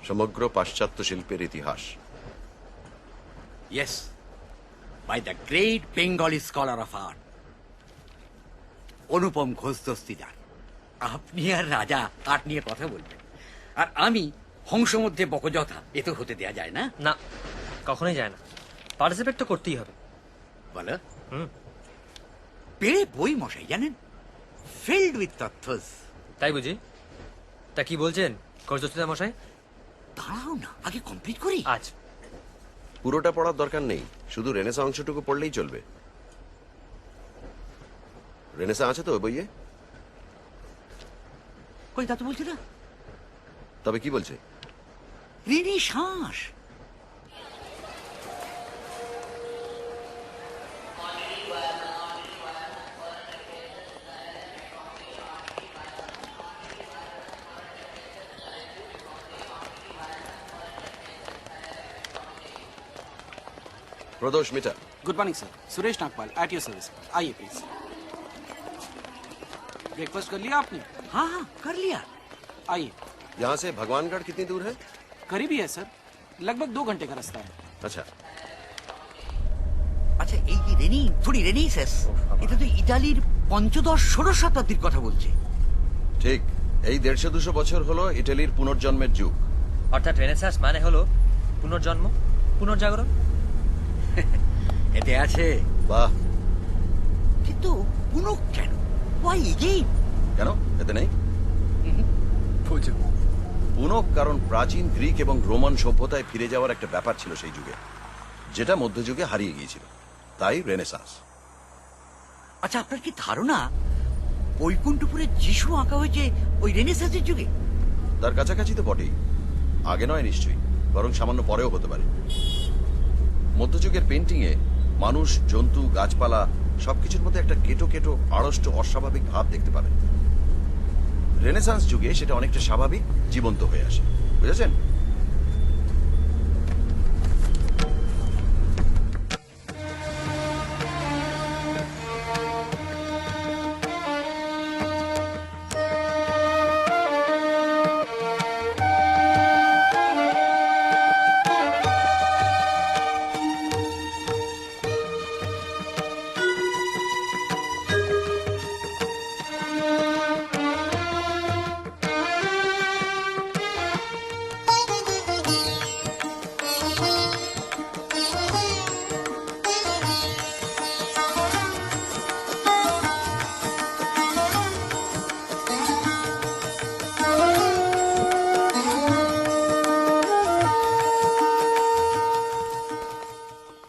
সমগ্র পাশ্চাত্য শিল্পের ইতিহাস। Yes, by the great Bengali scholar of art, অনুপম ঘোষ দস্তিদার। আপনি আর রাজা আর্ট নিয়ে কথা বলবেন, আর আমি হংস মধ্যে বকযথা, এ তো হতে দেয়া যায় না। না, কখনোই যায় না। পার্টিসিপেট তো করতেই হবে। বলো। হুম। পেড়ে বই মশাই জানেন, ফিল্ড উইথ তথ্যস। তাই বুঝি? তা কি বলছেন করজোস্তিদা মশাই? দাঁড়াও না, আগে কমপ্লিট করি। আজ পুরোটা পড়ার দরকার নেই, শুধু রেনেসা অংশটুকু পড়লেই চলবে। রেনেসা আছে তো ওই বইয়ে? কই, তা তো বলছি না। তবে কি বলছে? রেনেসাঁস। प्रदोष मिटा। Good morning sir, Suresh Nagpal at your service. आइए प्लीज। ब्रेकफास्ट कर लिया आपने? हाँ हाँ कर लिया। आइए। यहाँ से भगवानगढ़ कितनी दूर है? करीब ही है सर, लगभग 2 घंटे का रास्ता है। अच्छा। अच्छा, এই যে রেনেসাস এটা তো ইতালির 15-16 শতাব্দীর কথা বলছে। ঠিক, এই 150-200 বছর হলো ইটালির পুনর্জন্মের যুগ। অর্থাৎ রেনেসাস মানে হলো পুনর্জন্ম, পুনর্জাগরণ। এতে আছে। বাহ, কিন্তু পুনঃ কেন? Why again? কেন এতে নেই? পুনঃ কারণ প্রাচীন গ্রিক এবং রোমান সভ্যতায় ফিরে যাওয়ার একটা ব্যাপার ছিল সেই যুগে, যেটা মধ্যযুগে হারিয়ে গিয়েছিল, তাই রেনেসাঁস। আচ্ছা, আপনার কি ধারণা বৈকুণ্ঠপুরে যিশু আঁকা হয়েছে ওই রেনেসাঁসের যুগে? তার কাছাকাছি তো বটেই, আগে নয় নিশ্চয়ই, বরং সামান্য পরেও হতে পারে। মধ্যযুগের পেন্টিং এ মানুষ, জন্তু, গাছপালা সবকিছুর মধ্যে একটা কেটো কেটো আড়ষ্ট অস্বাভাবিক ভাব দেখতে পাবেন। রেনেসাঁস যুগে সেটা অনেকটা স্বাভাবিক, জীবন্ত হয়ে আসে, বুঝেছেন?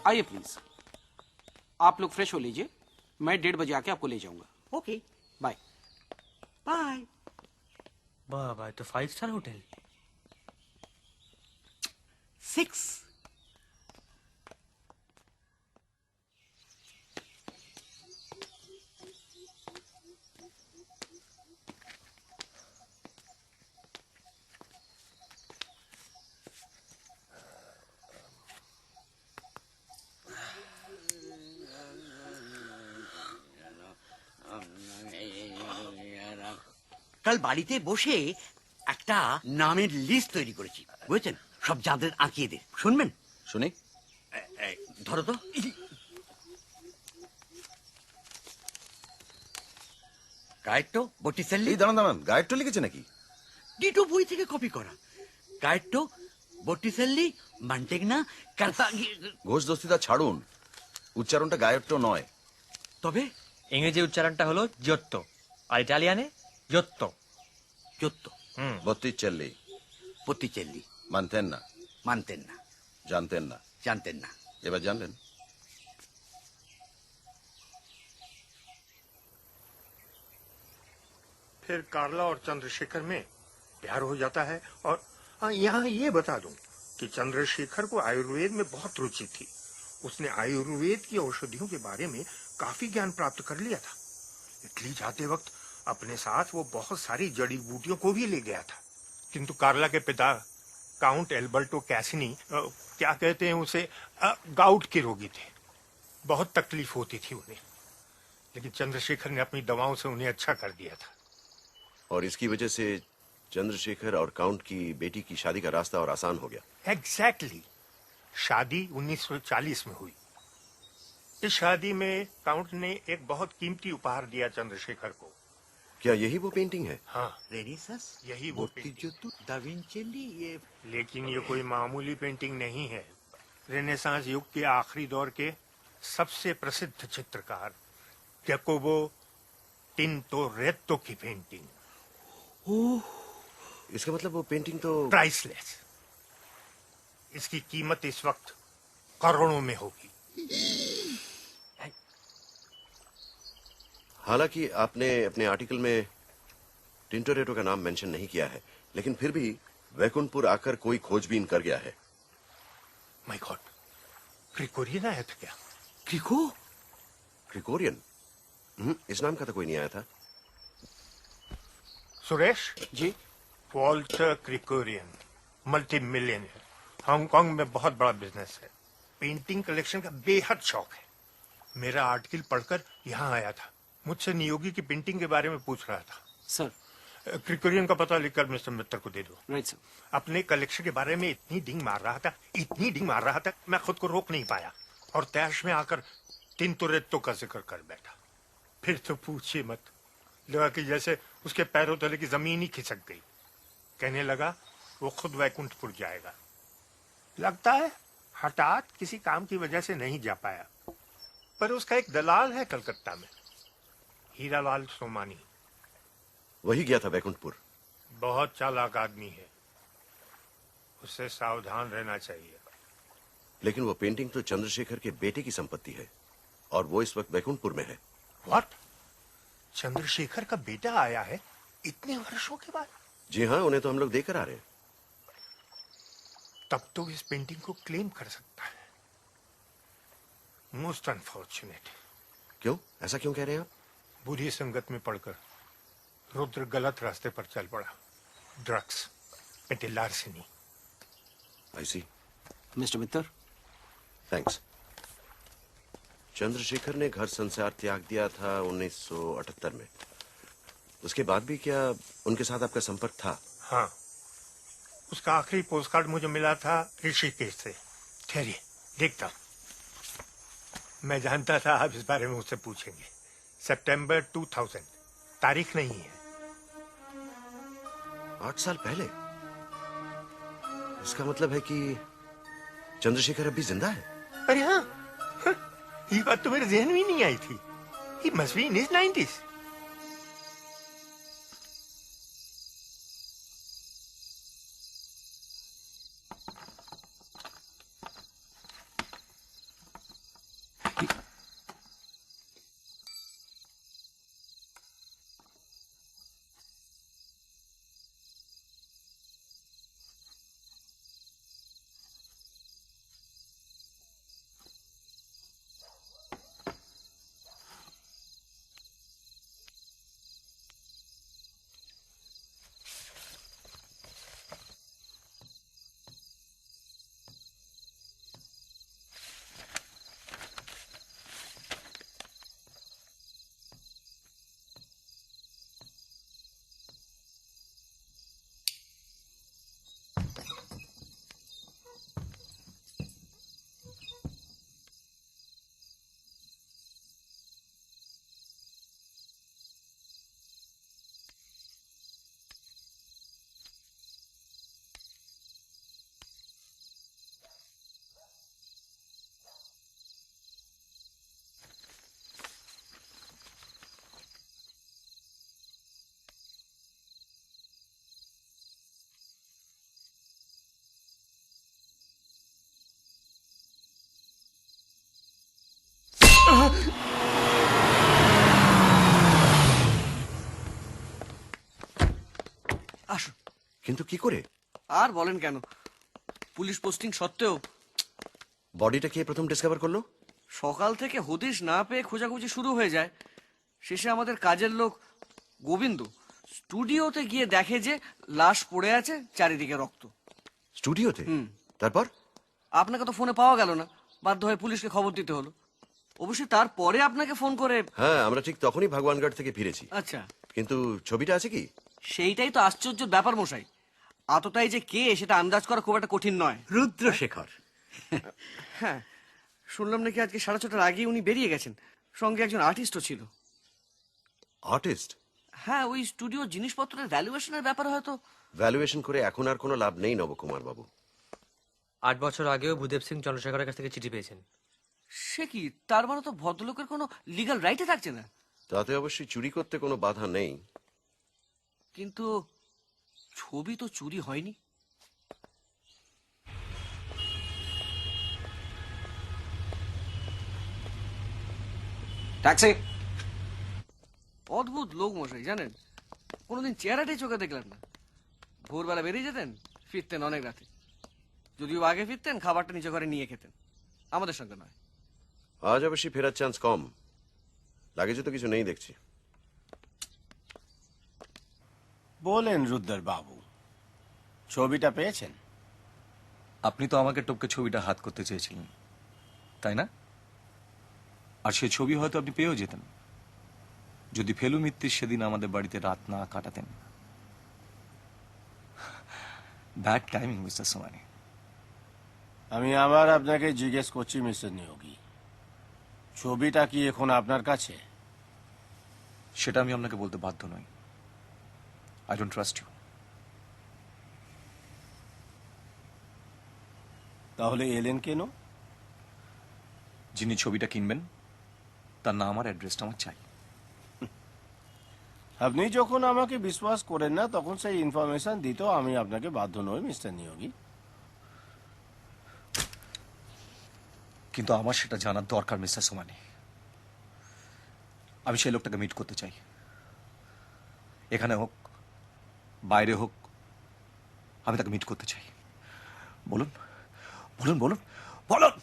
आइए प्लीज, आप लोग फ्रेश हो लीजिए, मैं 1:30 बजे आके आपको ले जाऊंगा। ওকে, बाय। বাই। বাবা, এ তো 5 স্টার হোটেল। 6। কাল বাড়িতে বসে একটা নামের লিস্ট তৈরি করেছি, বুঝেছেন? সব যাদের আঁকিয়েদের শুনবেন? শুনি। ধরো তো। গায়েট্টো, বটিসেল্লি। এই দাঁড়ান দাঁড়ান, গায়েরটা লিখেছে নাকি? ডিটো বই থেকে কপি করা। গায়েট্টো, বটিসেল্লি, মান্টেগনা, কার্তাগি। ঘোষ দস্তিদার ছাড়ুন, উচ্চারণটা গায়েরটা নয়। তবে ইংরেজি উচ্চারণটা হলো জিওত্তো, আর ইটালিয়ানে জিওত্তো। চোত্তো, বত্তিচেল্লি। বটিসেল্লি। মানতেন না, মানতেন না, জানতেন না, জানতেন না। এবার জানলেন। फिर कार्ला और चंद्रशेखर में प्यार हो जाता है। और यहाँ ये बता दूं कि चंद्रशेखर को आयुर्वेद में बहुत रुचि थी। उसने आयुर्वेद की औषधियों के बारे में काफी ज्ञान प्राप्त कर लिया था। इटली जाते वक्त अपने साथ वो बहुत सारी जड़ी बूटियों को भी ले गया था। किंतु कार्ला के पिता काउंट एल्बर्टो कैसिनी क्या कहते हैं उसे, गाउट के रोगी थे। बहुत तकलीफ होती थी उन्हें, लेकिन चंद्रशेखर ने अपनी दवाओं से उन्हें अच्छा कर दिया था। और इसकी वजह से चंद्रशेखर और काउंट की बेटी की शादी का रास्ता और आसान हो गया। एग्जैक्टली। शादी 1940 में हुई। इस शादी में काउंट ने एक बहुत कीमती उपहार दिया चंद्रशेखर को। क्या यही वो पेंटिंग है? हाँ, रेनेसास, यही वो पेंटिंग। बॉटिचोत्तो, दाविंचेल्ली। ये लेकिन ये कोई मामूली पेंटिंग नहीं है। रेनेसांस युग के आखिरी दौर के सबसे प्रसिद्ध चित्रकार जैकोबो टिंटोरेत्तो की पेंटिंग। इसका मतलब वो पेंटिंग तो प्राइसलेस। इसकी कीमत इस वक्त करोड़ों में होगी। हालांकि आपने अपने आर्टिकल में टिंटोरेटो का नाम मेंशन नहीं किया है, लेकिन फिर भी वैकुंठपुर आकर कोई खोजबीन कर गया है। माय गॉड, ग्रिगोरियन आया था क्या? क्रिको? ग्रिगोरियन? इस नाम का तो कोई नहीं आया था। Suresh ji. Walter Grigorian multi millionaire, Hong Kong में बहुत बड़ा बिजनेस है। पेंटिंग कलेक्शन का बेहद शौक है। मेरा आर्टिकल पढ़कर यहाँ आया था, मुझसे नियोगी की पेंटिंग के बारे में पूछ रहा था। सर। ग्रिगोरियन का पता लिखकर मिस्टर मित्तर को दे दो। Right sir. अपने कलेक्शन के बारे में इतनी डिंग मार रहा था, मैं खुद को रोक नहीं पाया और तैश में आकर तिंतुरेत्तो का जिक्र कर बैठा। फिर तो पूछिए मत, लगा कि जैसे उसके पैरों तले की जमीन ही खिसक गई। कहने लगा वो खुद वैकुंठपुर जाएगा। लगता है हठात किसी काम की वजह से नहीं जा पाया, पर उसका एक दलाल है कलकत्ता में, हीरालाल सोमानी। वही गया था वैकुंठपुर। बहुत चालाक आदमी है, उससे सावधान रहना चाहिए। लेकिन वो पेंटिंग तो चंद्रशेखर के बेटे की संपत्ति है और वो इस वक्त वैकुंठपुर में है। व्हाट? चंद्रशेखर का बेटा आया है इतने वर्षों के बाद? जी हाँ, उन्हें तो हम लोग देकर आ रहे हैं। तब तो इस पेंटिंग को क्लेम कर सकता है। Most unfortunate. क्यों? ऐसा क्यों कह रहे हैं आप? बुरी संगत में पड़कर रुद्र गलत रास्ते पर चल पड़ा। ड्रग्स, पेटी लार्सेनी। आई सी। मिस्टर मित्तर, थैंक्स। चंद्रशेखर ने घर संसार त्याग दिया था 1978 में। उसके बाद भी क्या उनके साथ आपका संपर्क था? हाँ, उसका आखिरी पोस्टकार्ड मुझे मिला था ऋषिकेश से। ठहरिए, देखता हूं। मैं जानता था आप इस बारे में मुझसे पूछेंगे। सितंबर 2000, तारीख नहीं है। 8 साल पहले? इसका मतलब है कि चंद्रशेखर अभी जिंदा है? अरे हाँ, ये बात तो मेरे जहन में ही नहीं आई थी। He must be in his 90s. আসুন। কিন্তু কি করে? আর বলেন কেন, পুলিশ পোস্টিং সত্ত্বেও বডিটা কে প্রথম ডিসকভার করলো? সকাল থেকে হদিশ না পেয়ে খোঁজাখুঁজি শুরু হয়ে যায়। শেষে আমাদের কাজের লোক গোবিন্দ স্টুডিওতে গিয়ে দেখে যে লাশ পড়ে আছে, চারিদিকে রক্ত। স্টুডিওতে? তারপর? আপনাকে তো ফোনে পাওয়া গেল না, বাধ্য হয়ে পুলিশকে খবর দিতে হলো। অবশ্যই তারপরে আপনাকে ফোন করে। হ্যাঁ, আমরা ঠিক তখনই ভগবানগড় থেকে ফিরেছি। আচ্ছা, কিন্তু ছবিটা আছে কি? সেইটাই তো আশ্চর্যের ব্যাপার মশাই। আততাই যে কে সেটা আন্দাজ করা খুব একটা কঠিন নয়। রুদ্রশেখর। হ্যাঁ, শুনলাম নাকি আজকে 6:30টার আগেই উনি বেরিয়ে গেছেন। সঙ্গে একজন আর্টিস্টও ছিল। আর্টিস্ট? হ্যাঁ, ওই স্টুডিও জিনিসপত্রের ভ্যালুয়েশনের ব্যাপারে হয়তো। ভ্যালুয়েশন করে এখন আর কোনো লাভ নেই নবকুমার বাবু। 8 বছর আগেও ভূদেব সিং চন্দ্রশেখরের কাছ থেকে চিঠি পেয়েছেন। সে কি, তার মানে তো ভদ্রলোকের কোনো লিগ্যাল রাইটে থাকছে না। তাতে অবশ্যই চুরি করতে কোনো বাধা নেই, কিন্তু ছবি তো চুরি হয়নি। टैक्सी। অদ্ভুত লোক মশাই, জানেন, কোনোদিন চেহারাটাই চোখে দেখলাম না। ভোরবেলা বেরিয়ে যেতেন, ফিরতেন অনেক রাতে। যদিও আগে ফিরতেন, খাবারটা নিচে ঘরে নিয়ে খেতেন, আমাদের সঙ্গে নয়। আজ অবশ্যই ফেরার চান্স কম। লাগেজে তো কিছু নেই দেখছি। বলেন রুদ্র বাবু, ছবিটা পেয়েছেন? আপনি তো আমাকে টপকে ছবিটা হাত করতে চেয়েছিলেন, তাই না? আর সে ছবি হয়তো আপনি পেয়েও যেতেন যদি ফেলু মিত্তির সেদিন আমাদের বাড়িতে রাত না কাটাতেন। Bad timing mister Somani. আমি আবার আপনাকে জিজ্ঞেস করছি মিস্টার নিয়োগী, ছবিটা কি এখন আপনার কাছে? সেটা আমি আপনাকে বলতে বাধ্য নই। I don't trust you. তাহলে এলেন কেন? যিনি ছবিটা কিনবেন তার নাম আর অ্যাড্রেসটা আমার চাই। আপনি যখন আমাকে বিশ্বাস করেন না তখন সেই ইনফরমেশন দিতেও আমি আপনাকে বাধ্য নই মিস্টার নিয়োগী। কিন্তু আমার সেটা জানার দরকার মিস্টার সোমানি। আমি সেই লোকটাকে মিট করতে চাই, এখানে হোক বাইরে হোক, আমি তাকে মিট করতে চাই। বলুন বলুন বলুন বলুন।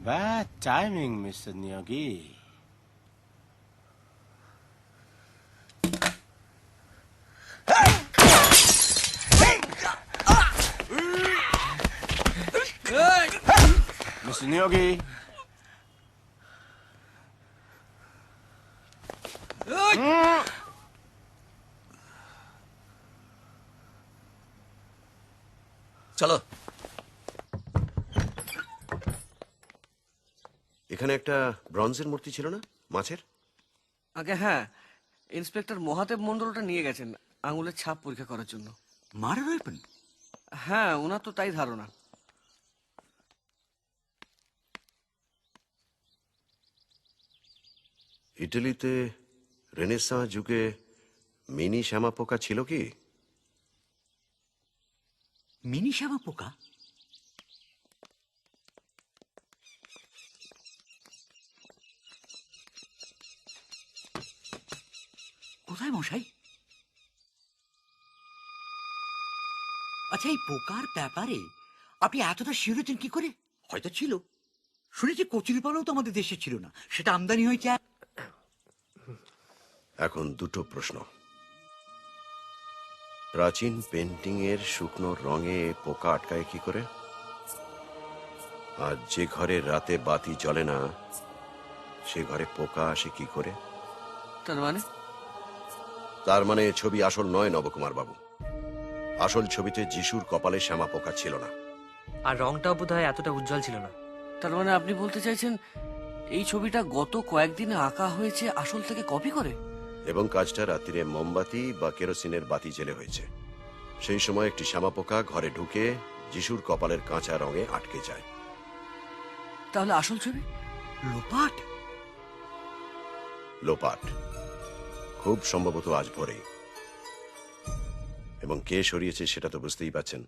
Bad timing mister Niyogi. Mister Niyogi, চলো। এখানে একটা ব্রঞ্জের মূর্তি ছিল না, মাছের? আগে হ্যাঁ, ইন্সপেক্টর মহাদেব মন্ডল ওটা নিয়ে গেছেন আঙুলের ছাপ পরীক্ষা করার জন্য। Murder weapon? হ্যাঁ, ওনার তো তাই ধারণা। ইটালিতে রেনেসাঁ যুগে মিনি শ্যামা পোকা ছিল কি? মিনি শ্যামা পোকা? কোথায় মশাই? আচ্ছা, এই পোকার ব্যাপারে আপনি এতটা শিওর হচ্ছেন কি করে? হয়তো ছিল, শুনেছি কচুরিপানাও তো আমাদের দেশে ছিল না, সেটা আমদানি হয়েছে। এখন দুটো প্রশ্ন। প্রাচীন পেন্টিং এর শুকনো রঙে পোকা আটকায় কি করে? আর যে ঘরে রাতে বাতি জ্বলে না সে ঘরে পোকা আসে কি করে? তার মানে ছবি আসল নয় নবকুমার বাবু। আসল ছবিতে যিশুর কপালে শ্যামা পোকা ছিল না। আর রংটাও বোধহয় এতটা উজ্জ্বল ছিল না। তার মানে আপনি বলতে চাইছেন এই ছবিটা গত কয়েকদিনে আঁকা হয়েছে আসল থেকে কপি করে? এবং কাজটা রাত্রিরে মোমবাতি বা কেরোসিনের বাতি জেলে হয়েছে। সেই সময় একটি শ্যামা পোকা ঘরে ঢুকে যিশুর কপালের কাঁচা রঙে আটকে যায়। তাহলে আসল ছবি লোপাট? লোপাট খুব সম্ভবত আজ ভোরে। এবং কে সরিয়েছে সেটা তো বুঝতেই পারছেন।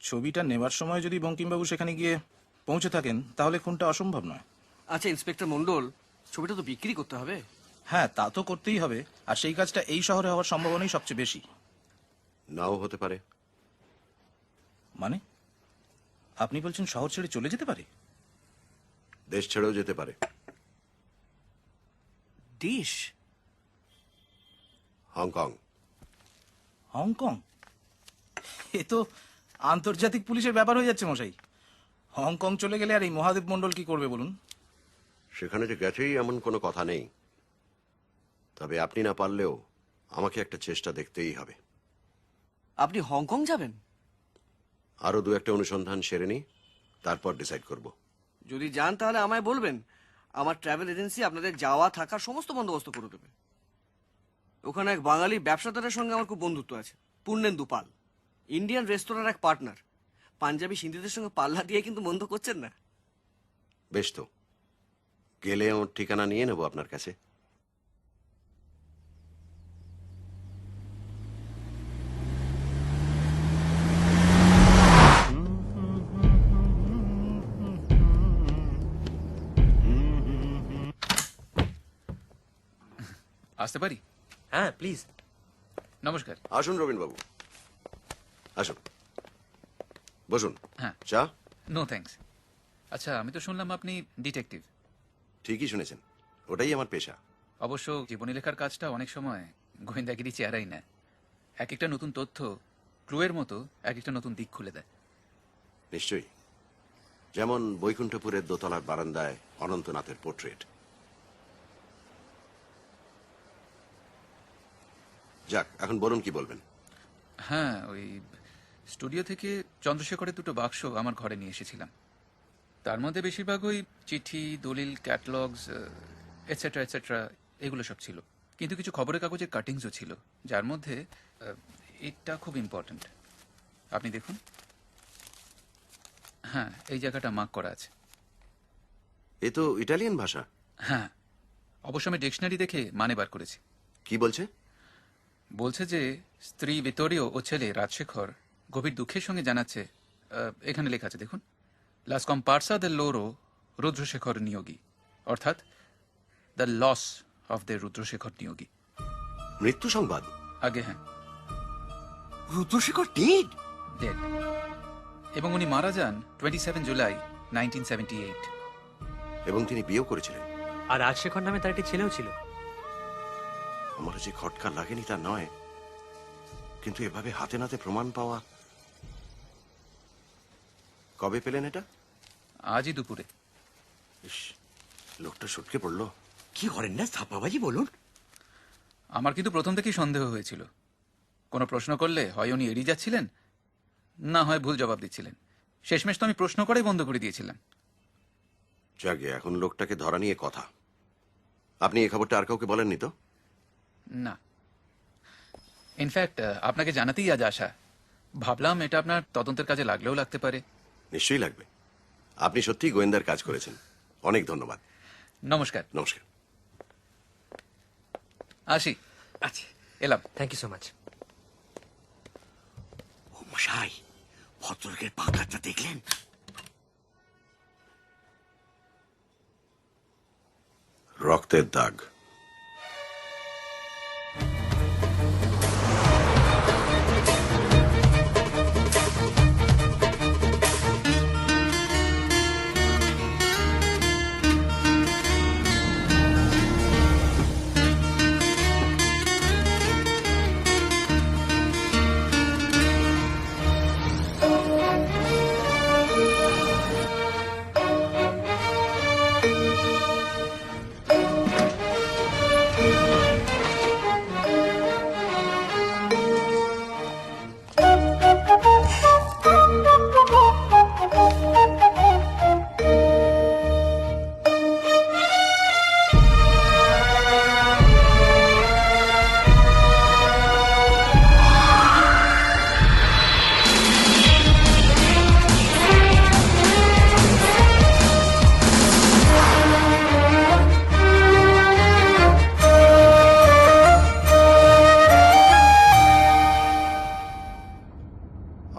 ছবিটা নেবার সময় যদি বঙ্কিমবাবু সেখানে গিয়ে পৌঁছে থাকেন তাহলে খুনটা অসম্ভব নয়। আচ্ছা ইন্সপেক্টর মন্ডল, ছবিটা তো বিক্রি করতে হবে। হ্যাঁ, তা তো করতেই হবে, আর সেই কাজটা এই শহরে হওয়ার সম্ভাবনাই সবচেয়ে বেশি। নাও হতে পারে। মানে আপনি বলছেন শহর ছেড়ে চলে যেতে পারে? দেশ ছেড়েও যেতে পারে। দেশ? হংকং। হংকং? এ তো আন্তর্জাতিক পুলিশের ব্যাপার হয়ে যাচ্ছে মশাই। হংকং চলে গেলে আর এই মহাদেব মন্ডল কি করবে বলুন? সেখানে যে গেছেই এমন কোনো কথা নেই, তবে আপনি না পারলেও আমাকে একটা চেষ্টা দেখতেই হবে। আপনি হংকং যাবেন? আরো দু একটা অনুসন্ধান সেরে নি, তারপর ডিসাইড করব। যদি যান তাহলে আমায় বলবেন, আমার ট্রাভেল এজেন্সি আপনাদের যাওয়া থাকার সমস্ত বন্দোবস্ত করে দেবে। ওখানে এক বাঙালি ব্যবসাদারের সঙ্গে আমার খুব বন্ধুত্ব আছে, পূর্ণেন্দু পাল, ইন্ডিয়ান রেস্তোরাঁর এক পার্টনার। পাঞ্জাবি সিন্ধিদের সঙ্গে পাল্লা দিয়ে কিন্তু মন্দ করছেন না। বেশ, তো গেলে ওর ঠিকানা নিয়ে নেব আপনার কাছে। আসতে পারি? হ্যাঁ প্লিজ। নমস্কার। আসুন রবীন বাবু, আসুন, বসুন। হ্যাঁ। চা? No thanks. আচ্ছা, আমি তো শুনলাম আপনি ডিটেকটিভ। ঠিকই শুনেছেন, ওটাই আমার পেশা। অবশ্য জীবনী লেখার কাজটা অনেক সময় গোয়েন্দাগিরি চেহারাই না। এক একটা নতুন তথ্য ক্লুয়ের মতো এক একটা নতুন দিক খুলে দেয়। নিশ্চয়ই, যেমন বৈকুণ্ঠপুরের দোতলার বারান্দায় অনন্তনাথের পোর্ট্রেট। যাক, এখন বলুন কি বলবেন। হ্যাঁ, ওই স্টুডিও থেকে চন্দ্রশেখরের দুটো বাক্স আমার ঘরে নিয়ে এসেছিলাম। তার মধ্যে বেশিরভাগ ওই চিঠি, দলিল, ক্যাটালগস এটসেট্রা এটসেট্রা এগুলো সব ছিল। কিন্তু কিছু খবরের কাগজের কাটিংসও ছিল, যার মধ্যে এটা খুব ইম্পর্ট্যান্ট। আপনি দেখুন। হ্যাঁ, এই জায়গাটা মার্ক করা আছে। এ তো ইটালিয়ান ভাষা। হ্যাঁ, অবশ্য আমি ডিকশনারি দেখে মানে বার করেছি। কি বলছে? বলছে যে স্ত্রী ভিতোরিও ও ছেলে রাজশেখর গভীর দুঃখের সঙ্গে জানাচ্ছে, এখানে লেখা আছে দেখুন, লা scomparsa del loro Rudrashekhar Niyogi, অর্থাৎ the loss of the Rudrashekhar Niyogi. মৃত্যু সংবাদ? আগে হ্যাঁ, রুদ্রশেখর ডেড? ডেড। এবং উনি মারা যান 27 জুলাই 1978। এবং তিনি বিয়েও করেছিলেন। আর রাজশেখর নামে তার একটি ছেলেও ছিল। আমার যে খটকা লাগেনি তা নয়, কিন্তু এভাবে হাতে নাতে প্রমাণ পাওয়া। কবে পেলেন এটা? আজই দুপুরে। ইস, লোকটা সটকে পড়লো। কি করেন না ছাপাবাজি বলুন। আমার কিন্তু প্রথম থেকেই সন্দেহ হয়েছিল। কোনো প্রশ্ন করলে হয় উনি এড়িয়ে যাচ্ছিলেন, না হয় ভুল জবাব দিচ্ছিলেন। শেষমেশ তো আমি প্রশ্ন করেই বন্ধ করে দিয়েছিলাম। যাকে, এখন লোকটাকে ধরা নিয়ে কথা। আপনি এই খবরটা আর কাউকে বলেননি তো? না, ইনফ্যাক্ট আপনাকে জানাতেই আজ আসা। ভাবলাম এটা আপনার তদন্তের কাজে লাগলেও লাগতে পারে। নিশ্চয়ই লাগবে। আপনি সত্যিই গোয়েন্দার কাজ করেছেন। অনেক ধন্যবাদ। নমস্কার। নমস্কার। আসি। আচ্ছা, এলাম। Thank you so much. ও মশাই, ভদ্রলোকের পাকাটা দেখলেন? রক্তের দাগ।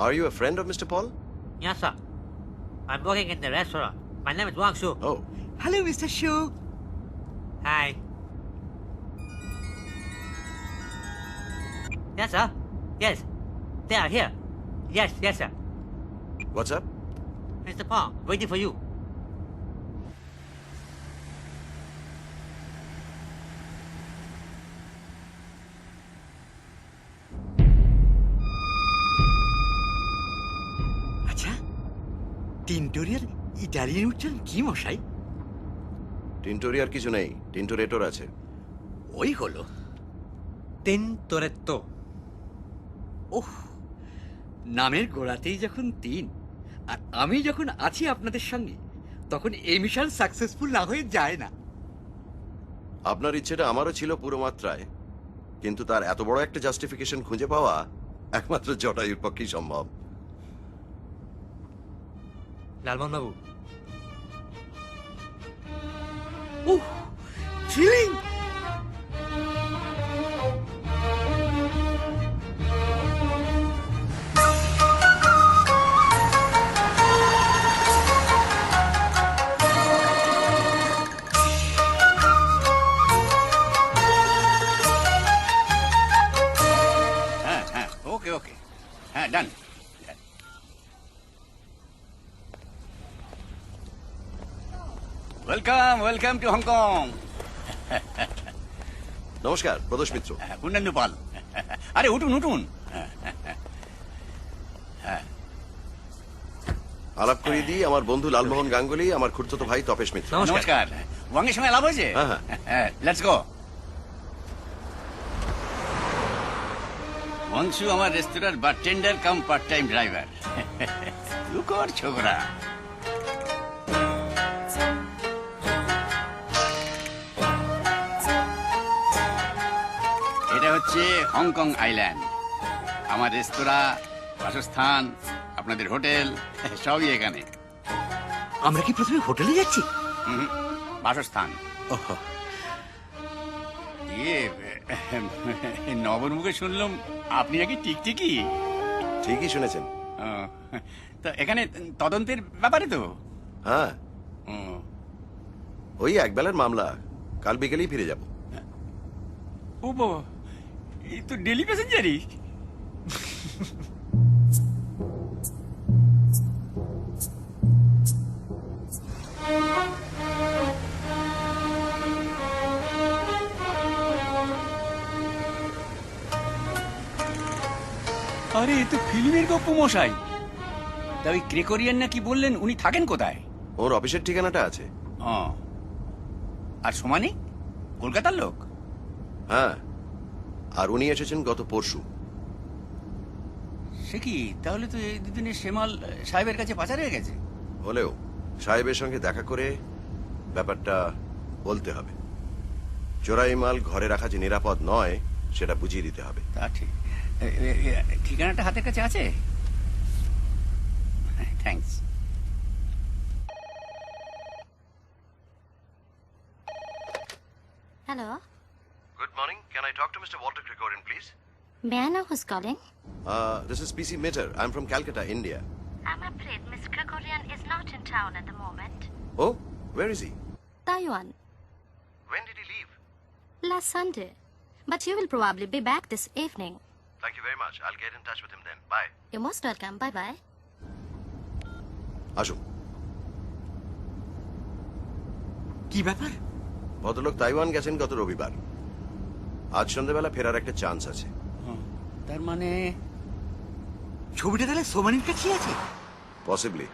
Are you a friend of Mr. Paul? Yes, sir. I'm working in the restaurant. My name is Wang Shu. Oh, hello mister shoe. Hi. Yes, sir. Yes. They are here. Yes, yes, sir. what's up? Mr. Paul, waiting for you. আচ্ছা, টিনটোরিয়ার Italian উচ্চারণ কি মশাই? টিনটোরিয়ার কিছু নেই, টিনটোরেটর আছে। ওই হলো Tintoretto. ওহ, নামের গোড়াতেই যখন 3 আর আমি যখন আছি আপনাদের সঙ্গে, তখন এই মিশন সাকসেসফুল না হয়ে যায় না। আপনার ইচ্ছেটা আমারও ছিল পুরো মাত্রায়, কিন্তু তার এত বড় একটা জাস্টিফিকেশন খুঁজে পাওয়া একমাত্র জটায়ুর পক্ষেই সম্ভব। লালমোহন বাবু, থ্রিলিং! হ্যাঁ হ্যাঁ, ওকে ওকে, হ্যাঁ done. Welcome welcome to Hong Kong. নমস্কার, প্রদোষ মিত্র। পূর্ণেন্দু পাল। আরে উঠুন উঠুন। আলাপ করিয়ে দিই, আমার বন্ধু লালমোহন গাঙ্গুলি, আমার খুড়তুতো ভাই তপেশ মিত্র। নমস্কার। ওয়াংয়ের সঙ্গে লাভ হয়েছে? হ্যাঁ হ্যাঁ। Let's go. ওয়াংশু আমার রেস্তোরাঁর বারটেন্ডার কাম পার্ট টাইম ড্রাইভার। লুকর ছোকরা। এটা হচ্ছে হংকং আইল্যান্ড। আমার রেস্তোরাঁ, বাসস্থান, আপনাদের হোটেল সবই এখানে। আমরা কি প্রথমে হোটেলে যাচ্ছি? বাসস্থান। ইয়ে, নবর মুখে শুনলাম আপনি নাকি টিকটিকি। ঠিকই শুনেছেন। তো এখানে তদন্তের ব্যাপারে তো? হ্যাঁ, ওই একবেলার মামলা, কাল বিকেলেই ফিরে যাব। ও বাবা, এই তো ডেলি প্যাসেঞ্জারই। আরে এ তো ফিল্মের গপ্প মশাই। তা ওই ক্রেকোরিয়ান না কি বললেন, উনি থাকেন কোথায়? ওর অফিসের ঠিকানাটা আছে। আর সমানে কলকাতার লোক? হ্যাঁ, আর উনি এসেছেন গত পরশু। সে কি, তাহলে তো এই দুদিনে শেমাল সাহেবের কাছে পাচার হয়ে গেছে। হলেও সাহেবের সঙ্গে দেখা করে ব্যাপারটা বলতে হবে। চোরাই মাল ঘরে রাখা যে নিরাপদ নয়, সেটা বুঝিয়ে দিতে হবে। তা ঠিক। ঠিকানাটা হাতের কাছে আছে? Thanks. Hello. Good morning. Can I talk to Mr. Walter Gregorian, please? May I know who's calling? This is PC Mitter. I'm from Calcutta, India. I'm afraid Miss Gregorian is not in town at the moment. Oh, where is he? Taiwan. When did he leave? Last Sunday. But he will probably be back this evening. Thank you very much. I'll get in touch with him then. Bye. You're most welcome. Bye-bye. আসুন। কি ব্যাপার? ভদ্রলোক Taiwan গেছেন গত রবিবার। আজ সন্ধ্যাবেলা ফেরার একটা চান্স আছে। তার মানে ছবিটা তাহলে সোমানির কাছেই আছে? পসিবলি।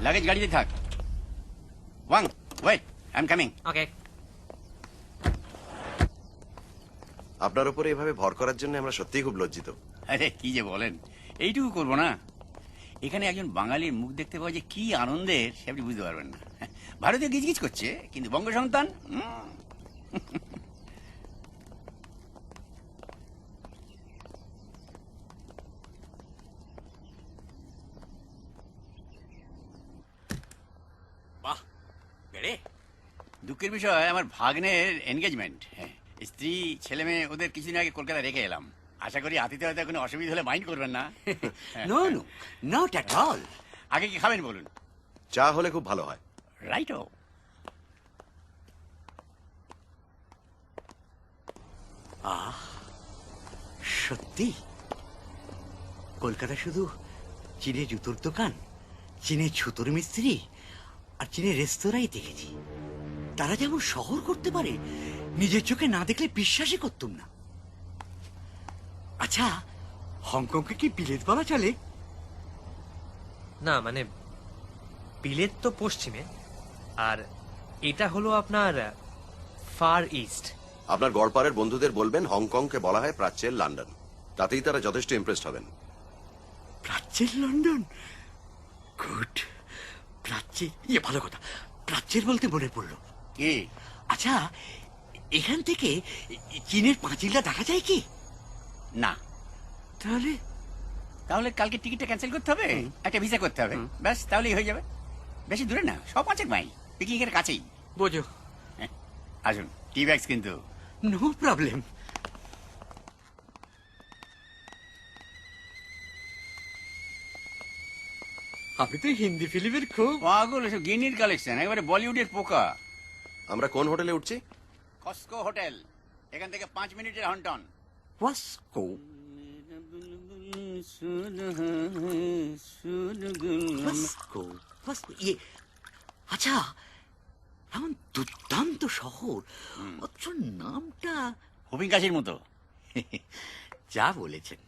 লাগেজ গাড়িতে থাক। Wang, wait, I am coming. Okay. আপনার উপরে এভাবে ভর করার জন্য আমরা সত্যিই খুব লজ্জিত। আরে কি যে বলেন, এইটুকু করবো না? এখানে একজন বাঙালির মুখ দেখতে পাওয়া যে কি আনন্দের, সে আপনি বুঝতে পারবেন না। ভারতীয় গিজগিজ করছে, কিন্তু বঙ্গ সন্তান। বাহ, বেড়ে দুঃখের বিষয়, আমার ভাগ্নের এনগেজমেন্ট। স্ত্রী, ছেলে মেয়ে ওদের কিছুদিন আগে কলকাতা রেখে এলাম। আশা করি আতিথেয়তা কোনো অসুবিধা হলে মাইন্ড করবেন না। No no, not at all. আগে কি খাবেন বলুন? চা হলে খুব ভালো হয়। রাইটো। সত্যি কলকাতা শুধু চীনে জুতোর দোকান, চীনে ছুতোর মিস্ত্রি আর চীনের রেস্তোরাঁই দেখেছি। তারা যেমন শহর করতে পারে, নিজের চোখে না দেখলে বিশ্বাসই করতুম না। আচ্ছা, হংকংকে কি বিলেত বলা চলে? না, মানে বিলেত তো পশ্চিমে, আর এটা হলো আপনার ফার ইস্ট। আপনার গড়পাড়ের বন্ধুদের বলবেন হংকংকে বলা হয় প্রাচ্যের লন্ডন, তাতেই তারা যথেষ্ট ইমপ্রেসড হবেন। প্রাচ্যের লন্ডন, গুড। প্রাচ্যের, ইয়ে ভালো কথা। প্রাচ্যের বলতে মনে পড়লো, কি আচ্ছা এখান থেকে চীনের পাঁচিলটা দেখা যায় কি? না। তাহলে তাহলে কালকে টিকিটটা ক্যান্সেল করতে হবে, একটা ভিসা করতে হবে, ব্যাস তাহলেই হয়ে যাবে। বেশি দূরে না, 5-6 মাইল, পিকনিকের কাছেই। বোঝো। আসুন, টি ব্যাগস কিন্তু। No problem. আপনি তো হিন্দি ফিল্মের খুব পাগল, এসব গিনির কালেকশন, একেবারে বলিউডের পোকা। আমরা কোন হোটেলে উঠছি? কস্কো হোটেল, এখান থেকে 5 মিনিটের হন্টন। ওয়াস্কো। ইয়ে, আচ্ছা এমন দুর্দান্ত শহর, অথচ নামটা হুপিংকাশির মতো। যা বলেছেন,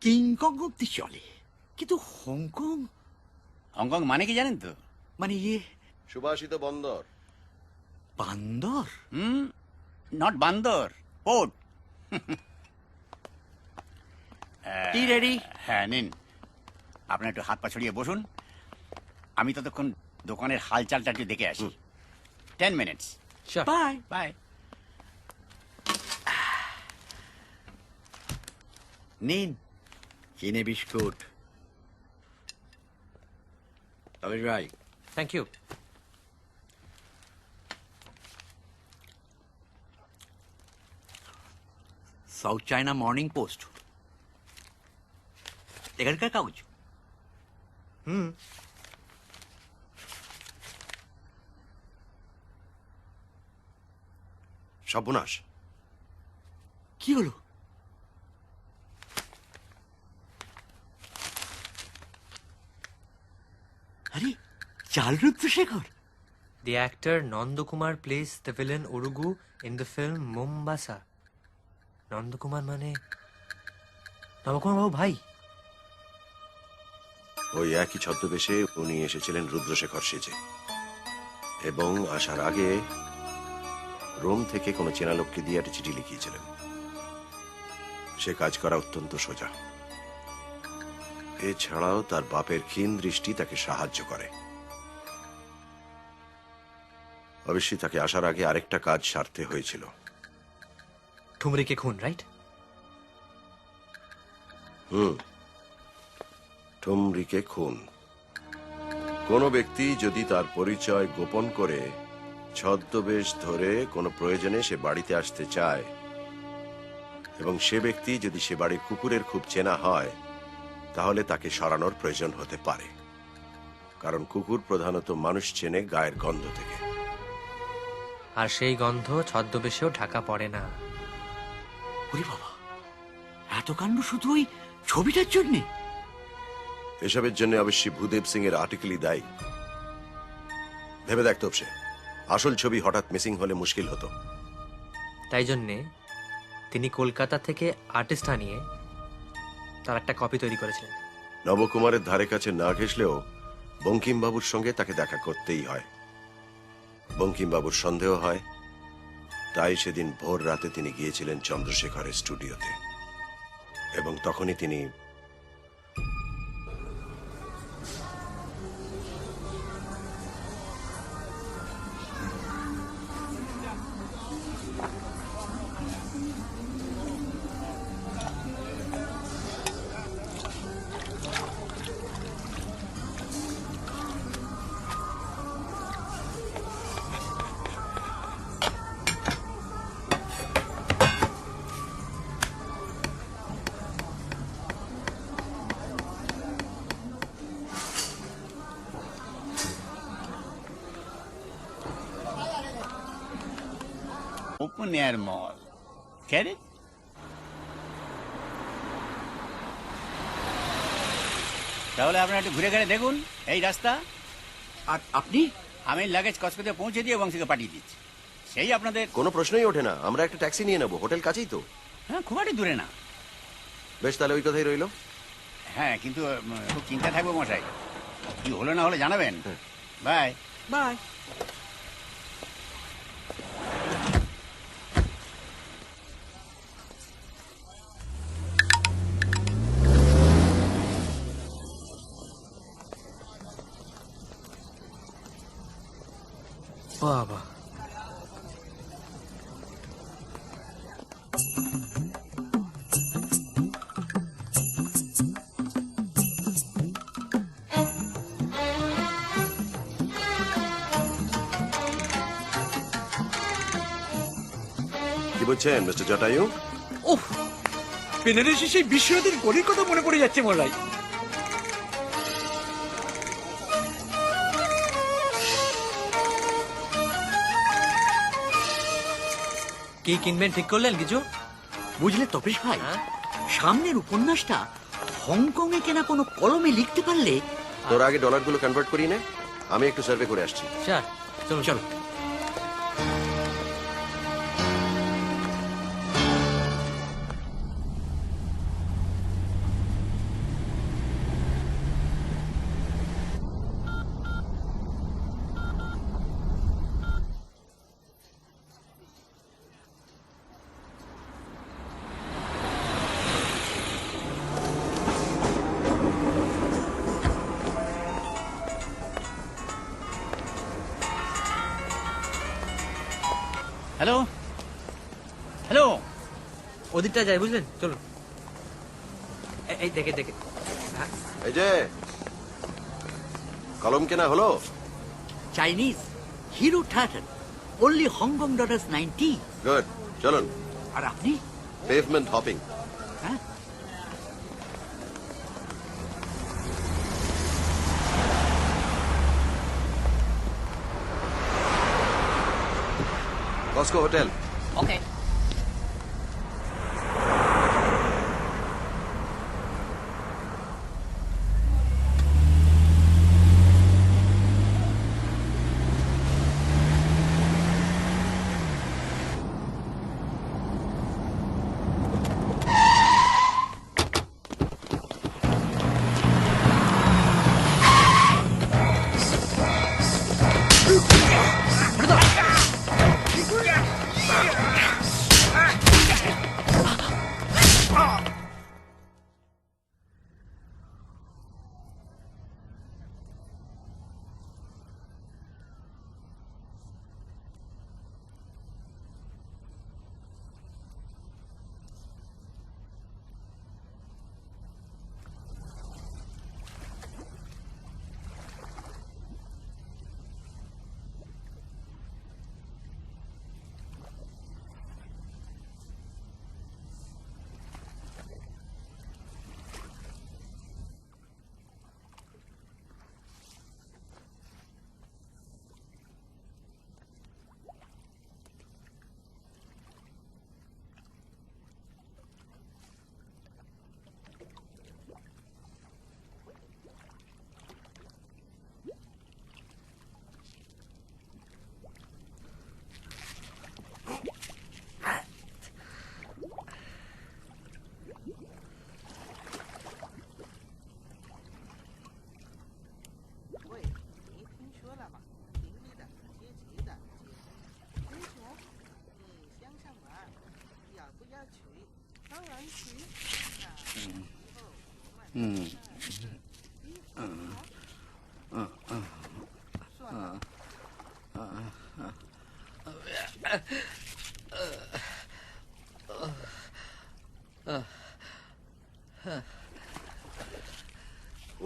কিংকং অব্দি চলে, কিন্তু হংকং। হংকং মানে কি জানেন তো? মানে ইয়ে সুভাষিত বন্দর। বান্দর? নট বান্দর, পোর্ট। টি রেডি? হ্যাঁ নিন, আপনার একটু হাত পা ছড়িয়ে বসুন, আমি ততক্ষণ দোকানের হালচালটা একটু দেখে আসি। 10 মিনিটস। Bye bye. নিন চিনে বিস্কুট। তবে রাই, thank you. South China Morning Post, এখানকার কাগজ। সর্বনাশ, কি হলো? আরে চাল Rudrashekhar. The actor Nandakumar plays the villain Urugu in the film Mombasa. Nandakumar মানে নবকুমার বাবু ভাই। ওই একই ছদ্মবেশে উনি এসেছিলেন রুদ্রশেখর সেজে, এবং আসার আগে রোম থেকে কোনো চেনা লোককে দিয়ে একটা চিঠি লিখিয়েছিলেন। সে কাজ করা অত্যন্ত সোজা। এছাড়াও তার বাপের ক্ষীণ দৃষ্টি তাকে সাহায্য করে। অবশ্যই তাকে আসার আগে আরেকটা কাজ সারতে হয়েছিল। ঠুমরিকে খুন, রাইট? ঠুমরিকে খুন। কোন ব্যক্তি যদি তার পরিচয় গোপন করে ছদ্মবেশ ধরে কোনো প্রয়োজনে সে বাড়িতে আসতে চায়, এবং সে ব্যক্তি যদি সে বাড়ির কুকুরের খুব চেনা হয়, তাহলে তাকে সরানোর প্রয়োজন হতে পারে, কারণ কুকুর প্রধানত মানুষ চেনে গায়ের গন্ধ থেকে। আর সেই গন্ধ ছদ্মবেশেও ঢাকা পড়ে না। ওরে বাবা, এত কাণ্ড শুধু ওই ছবিটার জন্যে? এসবের জন্য অবশ্যই ভূদেব সিং এর আর্টিকেলই দায়ী। ভেবে দেখ তোপসে, আসল ছবি হঠাৎ মিসিং হলে মুশকিল হতো। তাই জন্যে তিনি কলকাতা থেকে আর্টিস্ট আনিয়ে তার একটা কপি তৈরি করেছিলেন। নবকুমারের ধারে কাছে না ঘেসলেও বঙ্কিমবাবুর সঙ্গে তাকে দেখা করতেই হয়। বঙ্কিমবাবুর সন্দেহ হয়, তাই সেদিন ভোর রাতে তিনি গিয়েছিলেন চন্দ্রশেখরের স্টুডিওতে, এবং তখনই তিনি open air mall. Get it? তাহলে আপনারা একটু ঘুরে ঘুরে দেখুন এই রাস্তা। আর আপনি? আমি লাগেজ কসকোতে পৌঁছে দিয়ে বংশীকে পাঠিয়ে দিচ্ছি। সেই আপনাদের কোনো প্রশ্নই ওঠে না, আমরা একটা ট্যাক্সি নিয়ে নেবো, হোটেল কাছেই তো। হ্যাঁ, খুব একটা দূরে না। বেশ, তাহলে ওই কথাই রইল। হ্যাঁ, কিন্তু খুব চিন্তা থাকবো মশাই, কি হলো না হলে জানাবেন। Bye bye. বাবা, কি বলছেন মিস্টার জটায়ু? ওহ, বেনারসি সেই বিশ্বনাথের গলির কথা মনে পড়ে যাচ্ছে মশাই। কি কিনবেন ঠিক করলেন কিছু? বুঝলে তপেশ ভাই, সামনের উপন্যাসটা হংকং এ কেনা কোনো কলমে লিখতে পারলে। তোর আগে ডলারগুলো কনভার্ট করি না, আমি একটু সার্ভে করে আসছি। স্যার চলো চলো। হ্যালো হ্যালো, ওদিকটা যাই, বুঝলেন? চলুন। এই দেখে দেখে। এই যে কলম কেনা হলো? চাইনিজ হিরো টার্টন, অনলি হংকং ডলার্স 90। গুড, চলুন। আর আপনি? Pavement hopping. হ্যাঁ, কস্কো হোটেল। ওকে।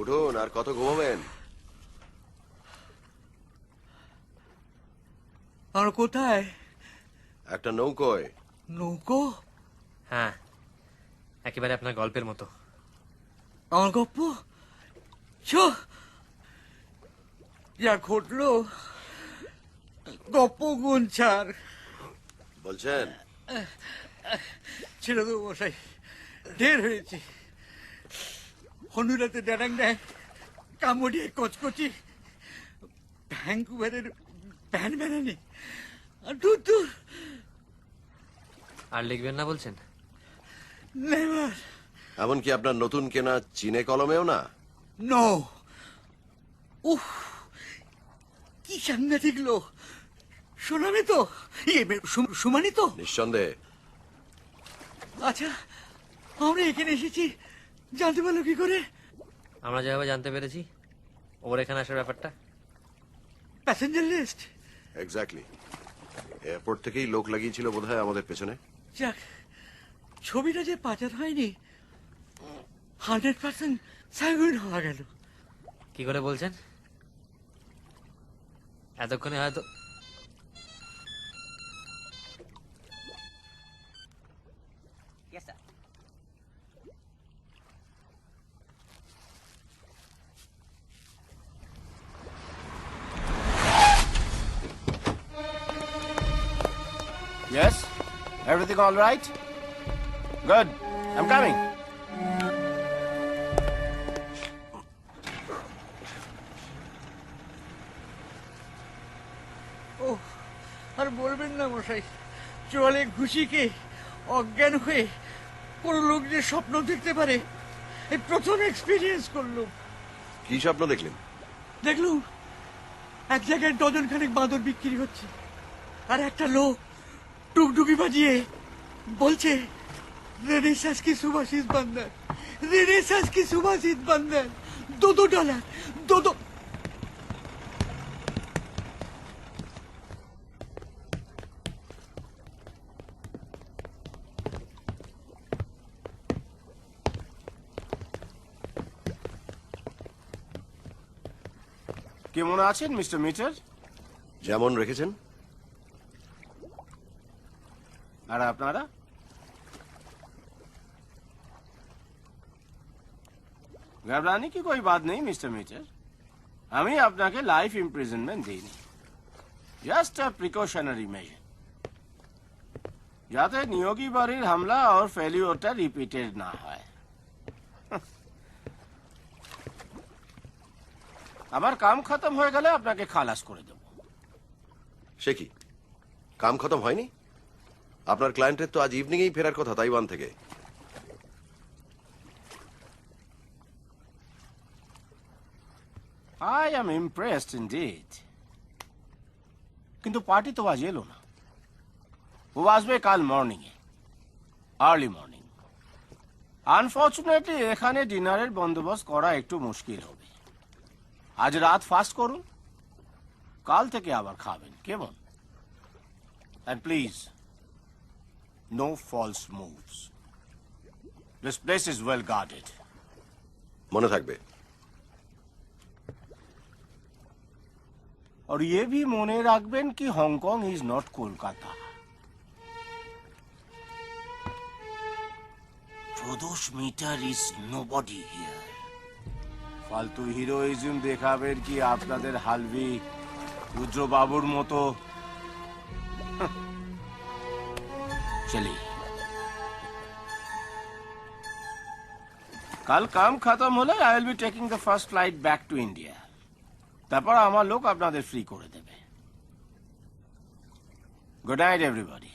উঠুন, আর কত ঘুমাবেন? আর কোথায়? একটা নৌকোয়। নৌকো? হ্যাঁ, একেবারে আপনার গল্পের মতো। আমার গপ্প? যা ঘটলো, গপ্প গুণ ছাড়। বলছেন? ছেড়ে দেবো মশাই, ঢের হয়েছে। হনুরাতে ড্যাং ড্যাং, কামড়িয়ে কচকচি, ভ্যাঙ্কুভারের ভ্যান ভ্যানানি, দূর দূর। আর লিখবেন না বলছেন? নেভার। এমনকি আপনার নতুন কেনা চীনে কলমেও না? নো। উফ, কি সাংঘাতিক লোক। শোনাবে তো? সুমানি তো? নিঃসন্দেহে। আচ্ছা, আমরা এখানে এসেছি জানতে পারলো কি করে? আমরা যেভাবে জানতে পেরেছি ওর এখানে আসার ব্যাপারটা। Passenger list? এক্স্যাক্টলি। এয়ারপোর্ট থেকেই লোক লাগিয়েছিল বোধহয় আমাদের পেছনে। যাক, ছবিটা যে পাচার হয়নি 100% সার্গুন হওয়া গেল। কি করে বলছেন? এতক্ষণে হয়তো Yes, sir. Yes? Everything all right? Good. I'm coming. ও, আর বলবেন না মশাই, চলে ঘুষিকে অজ্ঞান হয়ে কোন লোক যে স্বপ্ন দেখতে পারে এই প্রথম এক্সপিরিয়েন্স করলো। কি স্বপ্ন দেখলেন? দেখলুম এক জায়গায় ডজন খানেক বাঁদর বিক্রি হচ্ছে, আর একটা লোক টুকটুকি বাজিয়ে বলছে রেনেসাস কি সুভাষিস বান্দর, রেনেসাস কি সুভাষিস বান্দর, $2 $2। কেমন আছেন মিস্টার মিটার? যেমন রেখেছেন। আর আপনারা? घबराने की कोई बात नहीं मिस्टर मीटर। আমি আপনাকে লাইফ ইমপ্রিজনমেন্ট দিইনি, জাস্ট আ প্রিকশনারি মেজার, যাতে নিয়োগী বাড়ির হামলা আর ফেলিওরটা রিপিটেড না হয়। আমার কাম খতম হয়ে গেলে আপনাকে খালাস করে দেব। সে কি, কাম খতম হয়নি? আপনার ক্লায়েন্টের তো আজ ইভিনিংয়েই ফেরার কথা তাইওয়ান থেকে। I am impressed indeed. কিন্তু পার্টি তো আজ এলো না। ও আসবে কাল মর্নিং এ, আর্লি মর্নিং। আনফর্চুনেটলি এখানে ডিনারের বন্দোবস্ত করা একটু মুশকিল হবে। আজ রাত ফাস্ট করুন, কাল থেকে আবার খাবেন, কেমন? And please, no false moves. This place is well guarded. মনে থাকবে। और ये भी মনে রাখবেন कि Hong Kong is not Kolkata. Pradosh Mitter is nobody here. ফালতু হিরোইজম দেখাবেন কি আপনাদের হালভি রুদ্রবাবুর মতো? চলি, কাল কাম খতম হলে I will be taking the first flight back to India. তারপর আমার লোক আপনাদের ফ্রি করে দেবে। Good night everybody.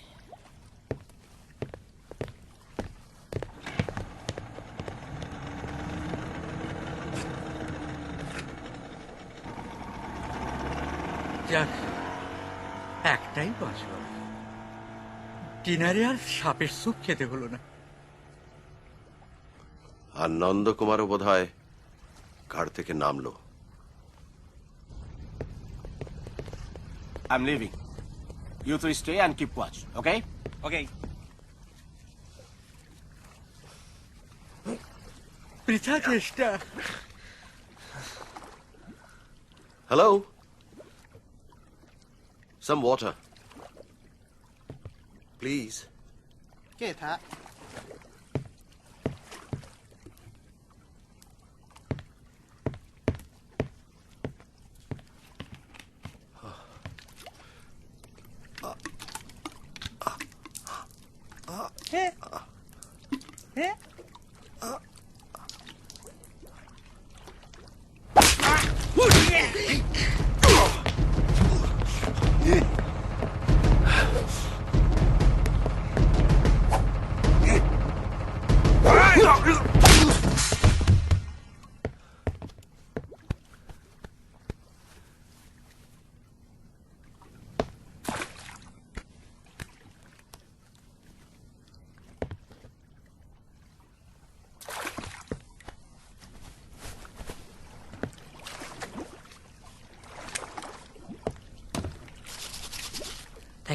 যাক, একটাই বাঁচল, ডিনারে আর সাপের স্যুপ খেতে হলো না। আর নন্দকুমারও বোধ হয় ঘাট থেকে নামলো। I'm leaving. You three stay and keep watch, okay? Okay. বৃথা চেষ্টা। Hello? Some water. Please. কে থা?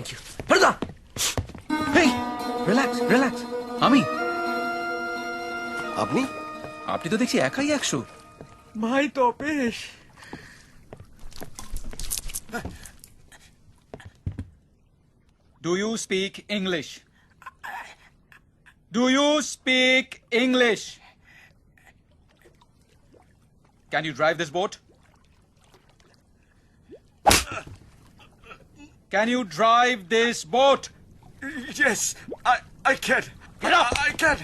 থ্যাংক ইউ ফেরদা রিল্যাক্স রিল্যাক্স। আমি আপনি আপনি তো দেখছি একাই 100। ভাই Tapesh, do you speak English? Do you speak English? Can you drive this boat? Can you drive this boat? Yes, I can. Get up! I can.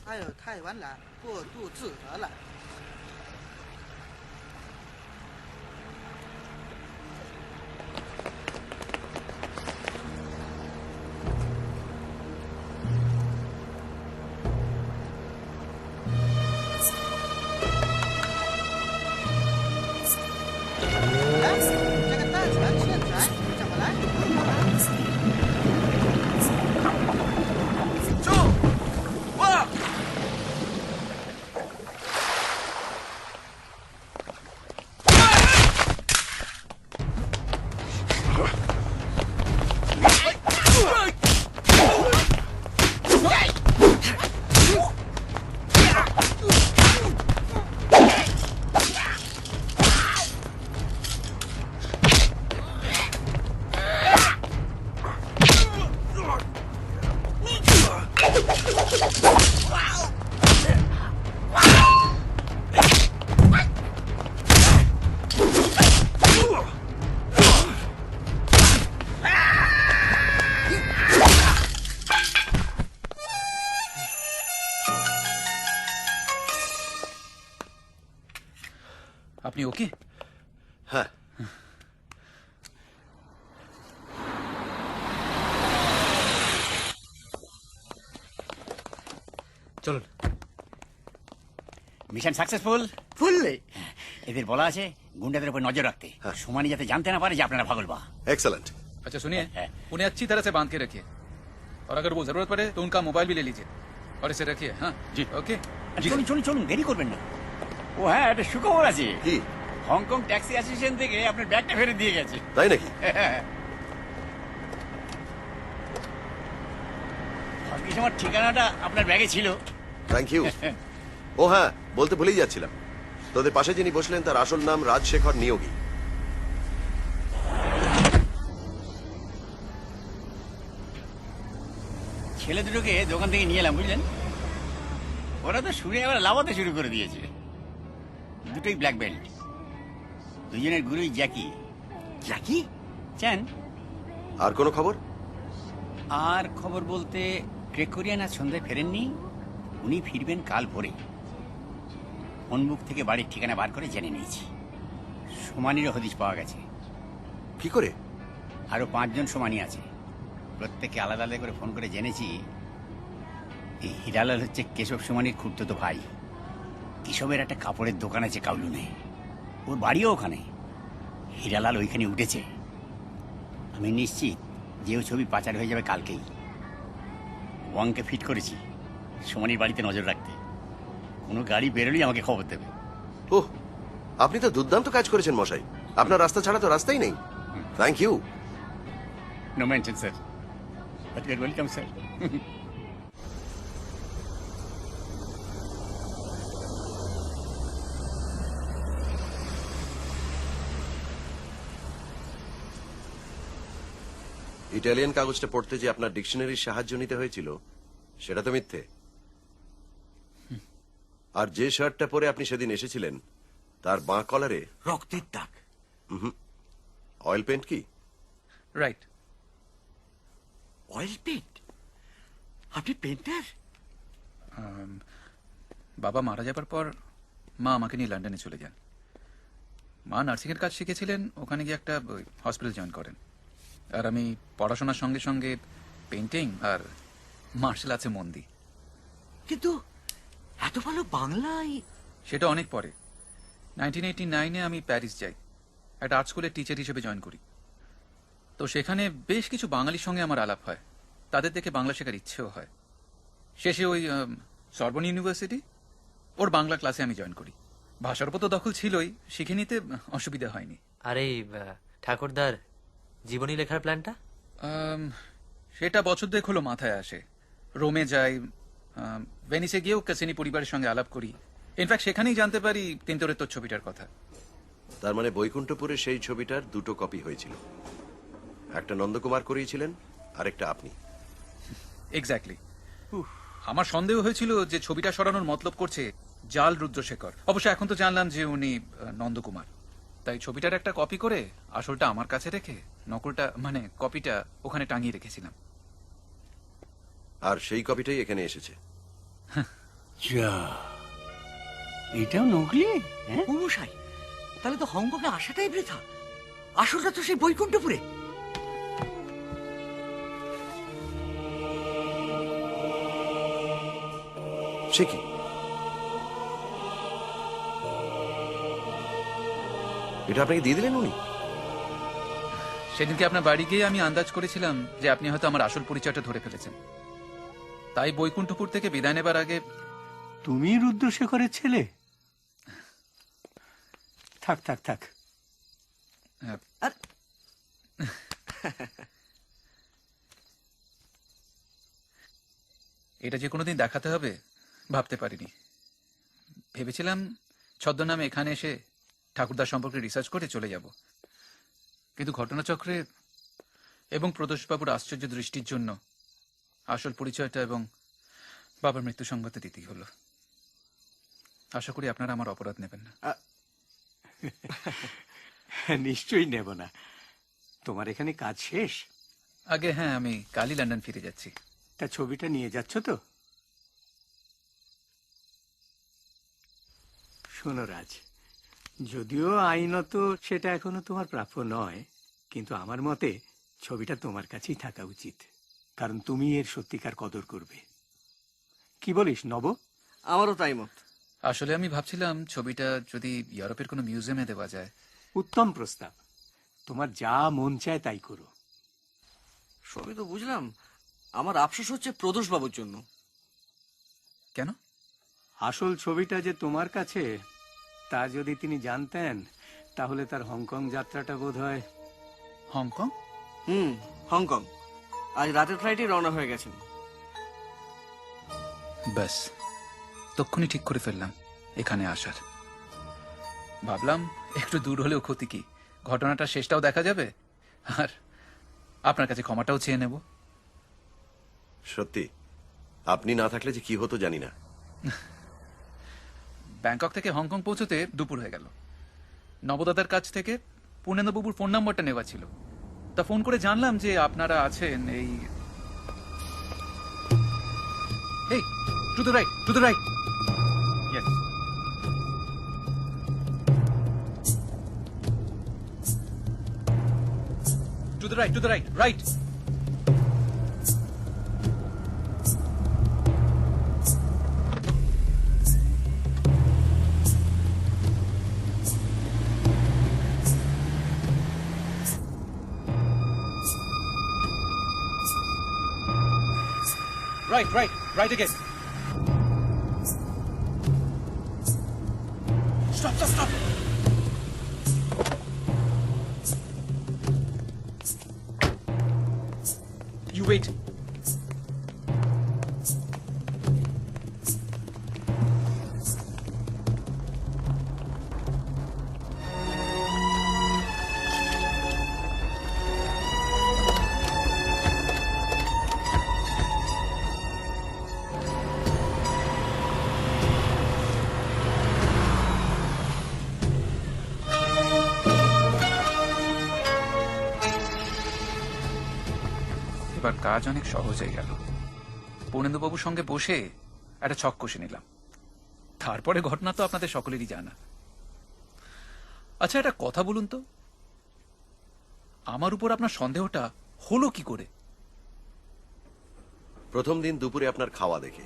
哎呦，太晚了，过度自责了。 这个单船欠船怎么来？আপনি ওকে? হ্যাঁ। চলুন। Mission successful. ফুললি। এদের বলা আছে गुंडाদের উপর নজর রাখতে, সুমানি যাতে জানতে না পারে যে আপনারা ভাগলবা। एक्सेलेंट। अच्छा सुनिए, उन्हें अच्छी तरह से बांध के रखिए और अगर वो जरूरत पड़े तो उनका मोबाइल भी ले लीजिए और इसे रखिए। हाँ जी, ओके। চলুন চলুন চলুন, দেরি করবেন না। ও হ্যাঁ, একটা সুখবর আছে। কি? হংকং ট্যাক্সি অ্যাসোসিয়েশন থেকে আপনার ব্যাগটা ফেরত দিয়ে গেছে। তাই নাকি? ভাগ্যিস আমার ঠিকানাটা আপনার ব্যাগে ছিল। Thank you. ও হ্যাঁ, বলতে ভুলেই যাচ্ছিলাম, তোদের পাশে যিনি বসলেন তার আসল নাম রাজশেখর নিয়োগী। ছেলে দুটোকে দোকান থেকে নিয়ে এলাম, বুঝলেন? ওরা তো শুনে এবার লাভাতে শুরু করে দিয়েছে। দুটোই ব্ল্যাক বেল্ট, দুজনের গুরুই জ্যাকি। জ্যাকি? চেন? আর কোনো খবর? আর খবর বলতে ক্রেকোরিয়ান আজ সন্ধ্যায় ফেরেননি, উনি ফিরবেন কাল ভোরে। ফোন বুক থেকে বাড়ির ঠিকানা বার করে জেনে নিয়েছি। সোমানিরও হদিশ পাওয়া গেছে। কি করে? আরো 5 জন সোমানি আছে, প্রত্যেককে আলাদা আলাদা করে ফোন করে জেনেছি। এই হিরালাল হচ্ছে কেশব সোমানির খুড়তুতো ভাই। কেশবের একটা কাপড়ের দোকান আছে কাউলুনে, ওর বাড়িও ওখানে। হিরালাল ওইখানে উঠেছে। আমি নিশ্চিত যে ও ছবি পাচার হয়ে যাবে কালকেই। ওয়াংকে ফিট করেছি সোমানির বাড়িতে নজর রাখতে। কোনো গাড়ি বেরোলেই আমাকে খবর দেবে। ওহ, আপনি তো দুর্দান্ত কাজ করেছেন মশাই। আপনার রাস্তা ছাড়া তো রাস্তাই নেই। Thank you. No mention sir, but you are welcome sir. Italian কাগজটা পড়তে যে আপনার ডিকশনারির সাহায্য নিতে হয়েছিল সেটা তো মিথ্যে। আর যে শার্টটা পরে আপনি সেদিন এসেছিলেন তার বাঁ কলারে রক্তের দাগ। অয়েল পেন্ট কি? রাইট। Oil paint? আপনি পেন্টার? বাবা মারা যাবার পর মা আমাকে নিয়ে লন্ডনে চলে যান। মা নার্সিং এর কাজ শিখেছিলেন, ওখানে গিয়ে একটা হসপিটাল জয়েন করেন। আর আমি পড়াশোনার সঙ্গে সঙ্গে পেন্টিং আর মার্শাল আর্টসে মন দিই। কিন্তু এত ভালো বাংলায়? সেটা অনেক পরে। 1989-এ আমি প্যারিস যাই, একটা আর্ট স্কুলের টিচার হিসেবে জয়েন করি। তো সেখানে বেশ কিছু বাঙালির সঙ্গে আমার আলাপ হয়, তাদের দেখে বাংলা শেখার ইচ্ছেও হয়। শেষে ওই সরবন ইউনিভার্সিটি, ওর বাংলা ক্লাসে আমি জয়েন করি। ভাষার উপর তো দখল ছিলই, শিখে নিতে অসুবিধা হয়নি। আরে ঠাকুরদার জীবনী লেখার প্ল্যানটা? সেটা বছর দেখ হলো মাথায় আসে। রোমে যাই, ভেনিসে গিয়েও কাসিনি পরিবারের সঙ্গে আলাপ করি। ইনফ্যাক্ট সেখানেই জানতে পারি তিনতরের ছবিটার কথা। তার মানে বৈকুণ্ঠপুরে সেই ছবিটার দুটো কপি হয়েছিল, একটা নন্দকুমার করিয়েছিলেন আর একটা আপনি। এক্স্যাক্টলি। আমার সন্দেহ হয়েছিল যে ছবিটা সরানোর মতলব করছে জাল রুদ্রশেখর। অবশ্য এখন তো জানলাম যে উনি নন্দকুমার। তাই ছবিটার একটা কপি করে আসলটা আমার কাছে রেখে নকলটা মানে কপিটা ওখানে টাঙিয়ে রেখেছিলাম। আর সেই কপিটাই এখানে এসেছে। যা, এটাও নকলি? ও মশাই, তাহলে তো হংকংয়ে আসাটাই বৃথা। আসলটা তো সেই বৈকুণ্ঠপুরে। সে কি? এটা আপনাকে দিয়ে দিলেন উনি? সেদিনকে আপনার বাড়ি গিয়ে আমি আন্দাজ করেছিলাম যে আপনি হয়তো আমার আসল পরিচয়টা ধরে ফেলেছেন। তাই বৈকুণ্ঠপুর থেকে বিদায় নেবার আগে। তুমি রুদ্রশেখরের ছেলে? থাক থাক থাক। এটা যে কোনোদিন দেখাতে হবে ভাবতে পারিনি। ভেবেছিলাম ছদ্মনামে এখানে এসে ঠাকুরদার সম্পর্কে রিসার্চ করে চলে যাব, কিন্তু ঘটনাচক্রে এবং প্রদোষবাবুর আশ্চর্য দৃষ্টির জন্য আসল পরিচয়টা এবং বাবার মৃত্যু সংবাদে দিতেই হলো। আশা করি আপনারা আমার অপরাধ নেবেন না। নিশ্চয়ই নেব না। তোমার এখানে কাজ শেষ? আগে হ্যাঁ, আমি কালই লন্ডন ফিরে যাচ্ছি। তা ছবিটা নিয়ে যাচ্ছ তো? শোনো রাজ, যদিও আইনত সেটা এখনো তোমার প্রাপ্য নয়, কিন্তু আমার মতে ছবিটা তোমার কাছেই থাকা উচিত, কারণ তুমি এর সত্যিকার কদর করবে। কি বলিস নব? আমারও তাই মত। আসলে আমি ভাবছিলাম ছবিটা যদি ইউরোপের কোনো মিউজিয়ামে দেওয়া যায়। উত্তম প্রস্তাব। তোমার যা মন চায় তাই করো। সবই তো বুঝলাম, আমার আফসোস হচ্ছে প্রদোষবাবুর জন্য। কেন? আসল ছবিটা যে তোমার কাছে তা যদি তিনি জানতেন, তাহলে তার হংকং যাত্রাটা বোধ হয়। হংকং? হংকং। আজ রাতের ফ্লাইটে রওনা হয়ে গেছেন। ব্যাস, তক্ষুনি ঠিক করে ফেললাম এখানে আসার। ভাবলাম একটু দূর হলেও ক্ষতি কি, ঘটনাটা শেষটাও দেখা যাবে আর আপনার কাছে ক্ষমাটাও চেয়ে নেব। সত্যি আপনি না থাকলে যে কি হতো জানি না। ব্যাংকক থেকে হংকং পৌঁছতে দুপুর হয়ে গেল। নবদাদার কাছ থেকে পূর্ণেন্দ্রবাবুর ফোন নাম্বারটা নেওয়া ছিল, তা ফোন করে জানলাম যে আপনারা আছেন এই to the right, to the right. Yes. To the right, to the right, right. Right, right, right again. Stop, stop, stop. You wait. এবার কাজ অনেক সহজ হয়ে গেল। পূর্ণেন্দুবাবুর সঙ্গে বসে একটা ছক কষে নিলাম। তারপরে ঘটনা তো আপনাদের সকলেরই জানা। আচ্ছা, একটা কথা বলুন তো, আমার উপর আপনার সন্দেহটা হলো কি করে? প্রথম দিন দুপুরে আপনার খাওয়া দেখে,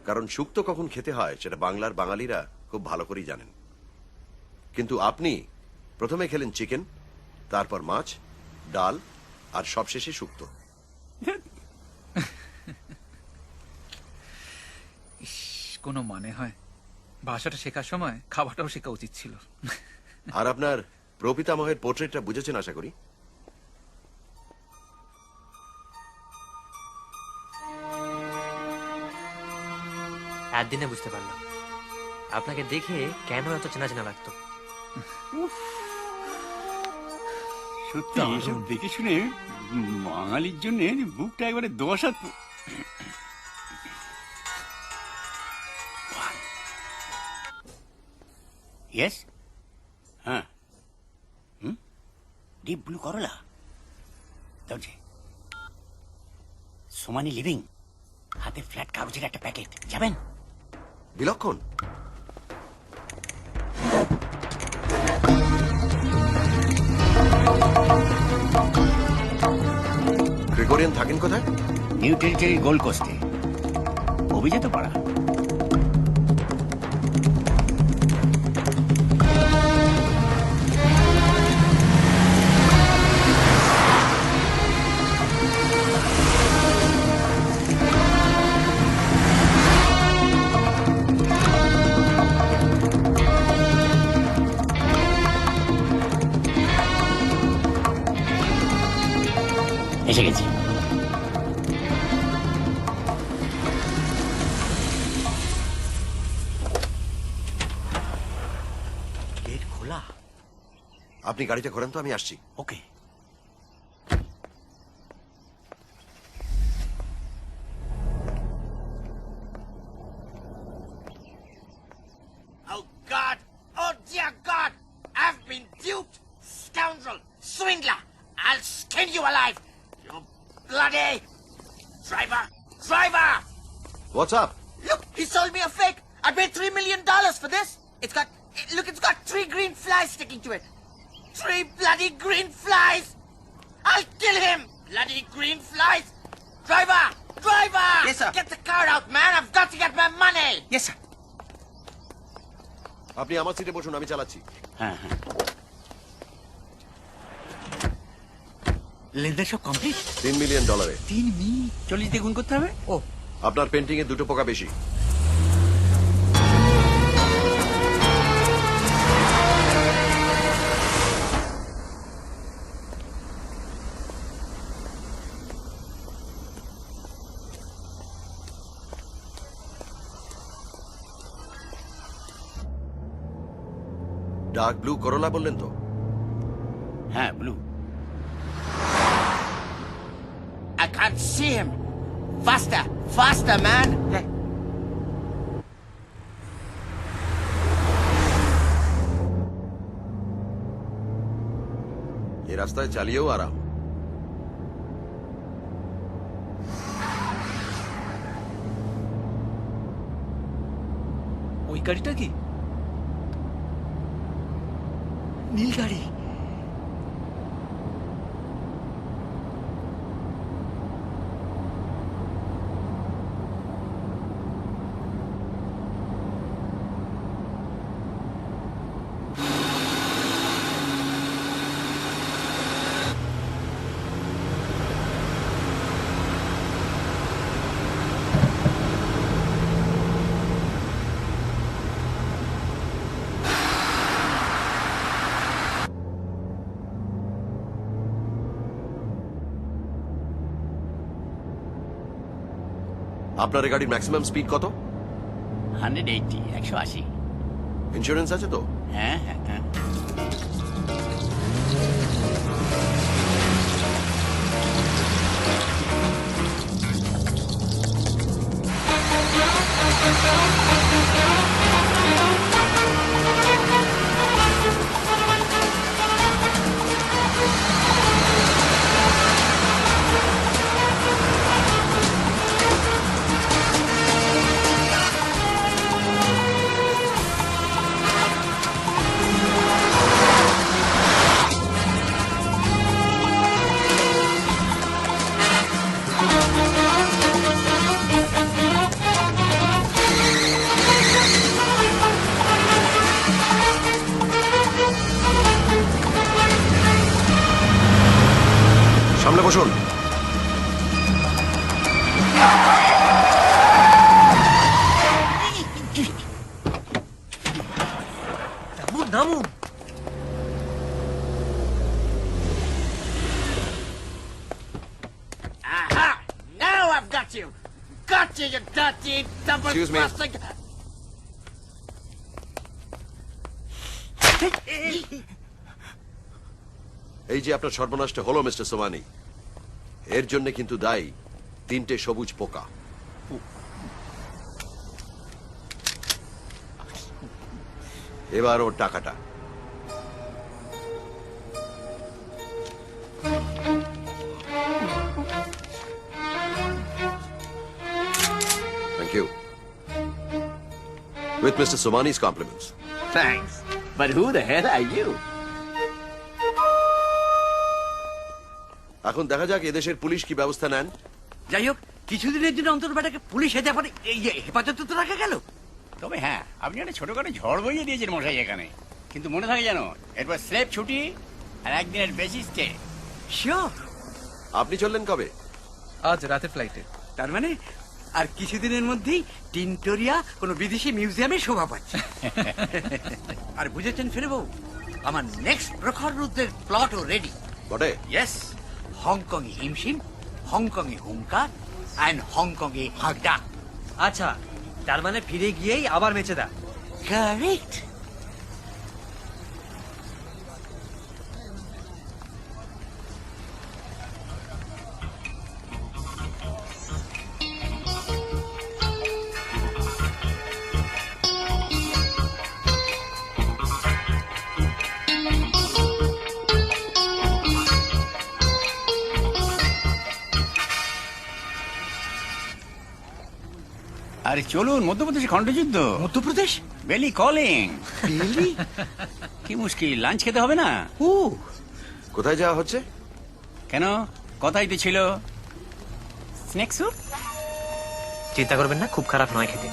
কারণ শুক্তো কখন খেতে হয় সেটা বাংলার বাঙালিরা খুব ভালো করেই জানেন। কিন্তু আপনি প্রথমে খেলেন চিকেন, তারপর মাছ, ডাল আর সবশেষে শুক্তো। কোনো মানে হয়? ভাষাটা শেখার সময় খাবারটাও শেখা উচিত ছিল। আর আপনার প্রপিতামহের পোর্ট্রেটটা বুঝেছেন আশা করি। একদিনে বুঝতে পারলাম আপনাকে দেখে কেন এত চেনা চেনা লাগতো। সত্যি এসব দেখে শুনে বাঙালির জন্য বুকটা একবারে 10 হাত। ইয়েস, হ্যাঁ, ডিপ ব্লু করলা দরজে সোমানি লিভিং, হাতে ফ্ল্যাট কাগজের একটা প্যাকেট। যাবেন? বিলক্ষণ। গ্রেগরিয়ান থাকেন কোথায়? নিউ টেরিটরি গোল্ড কোস্টে, অভিজাত পাড়া। এসে গেছি। গেট খোলা। আপনি গাড়িটা করেন তো, আমি আসছি। ওকে। Oh God! Oh dear God! I've been duped! Scoundrel! Swindler! I'll skin you alive! You bloody... Driver! Driver! What's up? Look, he sold me a fake! I paid $3 million for this! It's got 3 green flies sticking to it! 3 bloody green flies! I'll kill him! Bloody green flies! Driver! Driver! Yes, sir. Get the car out, man! I've got to get my money! Yes, sir. আপনি আমার সিটে বসুন, আমি চালাচ্ছি। হ্যাঁ হ্যাঁ। লেনদেন সব কমপ্লিট। $3 মিলিয়ন। 3 মিনিট 40 দিয়ে গুণ করতে হবে। ও, আপনার পেন্টিং এ 2টো পোকা বেশি। ডার্ক ব্লু করোলা বললেন তো? হ্যাঁ, blue. I can't see him! Faster! Faster, man! এই রাস্তায় চালিয়েও আরাম। ওই গাড়িটা কি? নীল গাড়ি। আপনার এই গাড়ির ম্যাক্সিমাম স্পিড কত? 180, 180। ইন্স্যুরেন্স আছে তো? হ্যাঁ হ্যাঁ হ্যাঁ। সামনে বসুন। নামুন। Aha! Now I've got you! Got you, you dirty, double Excuse me. busting. এই যে আপনার সর্বনাশটা হলো মিস্টার সোমানি, এর জন্য কিন্তু দায়ী 3টে সবুজ পোকা। এবার ওর টাকাটা। Thank you. With Mr. Somani's compliments. Thanks. But who the hell are you? এখন দেখা যাক এদেশের পুলিশ কি ব্যবস্থা নেন। যাই হোক, কিছুদিনের জন্য অন্তত বেটাকে পুলিশ হেফাজতে তো রাখা গেল। তবে হ্যাঁ, আপনি একটা ছোটখাটো ঝড় বইয়ে দিয়েছেন মশাই এখানে, কিন্তু মনে থাকে জানো, এরপর স্লেপ ছুটি আর একদিনের বেশি স্টে। শিওর। আপনি চললেন কবে? আজ রাতের ফ্লাইটে। তার মানে আর কিছুদিনের মধ্যেই টিনটোরিয়া কোনো বিদেশি মিউজিয়ামে শোভা পাচ্ছে। আর বুঝেছেন ফেরবো, আমার নেক্সট প্রখর রুদ্রের প্লটও রেডি। বটে? ইয়েস, হংকং এ হিমশিম, হংকং এ হুঙ্কার অ্যান্ড হংকং এ হাগডা। আচ্ছা, তার মানে ফিরে গিয়েই আবার মেচে দা। কারেক্ট। আরে চলুন, মধ্যপ্রদেশে খণ্ডযুদ্ধ। মধ্যপ্রদেশ? বেলি কলিং। বেলি? কি মুশকিল, লাঞ্চ খেতে হবে না? কোথায় যাওয়া হচ্ছে? কেন, কথাই তো ছিল স্নেক স্যুপ। চিন্তা করবেন না, খুব খারাপ নয় খেতে।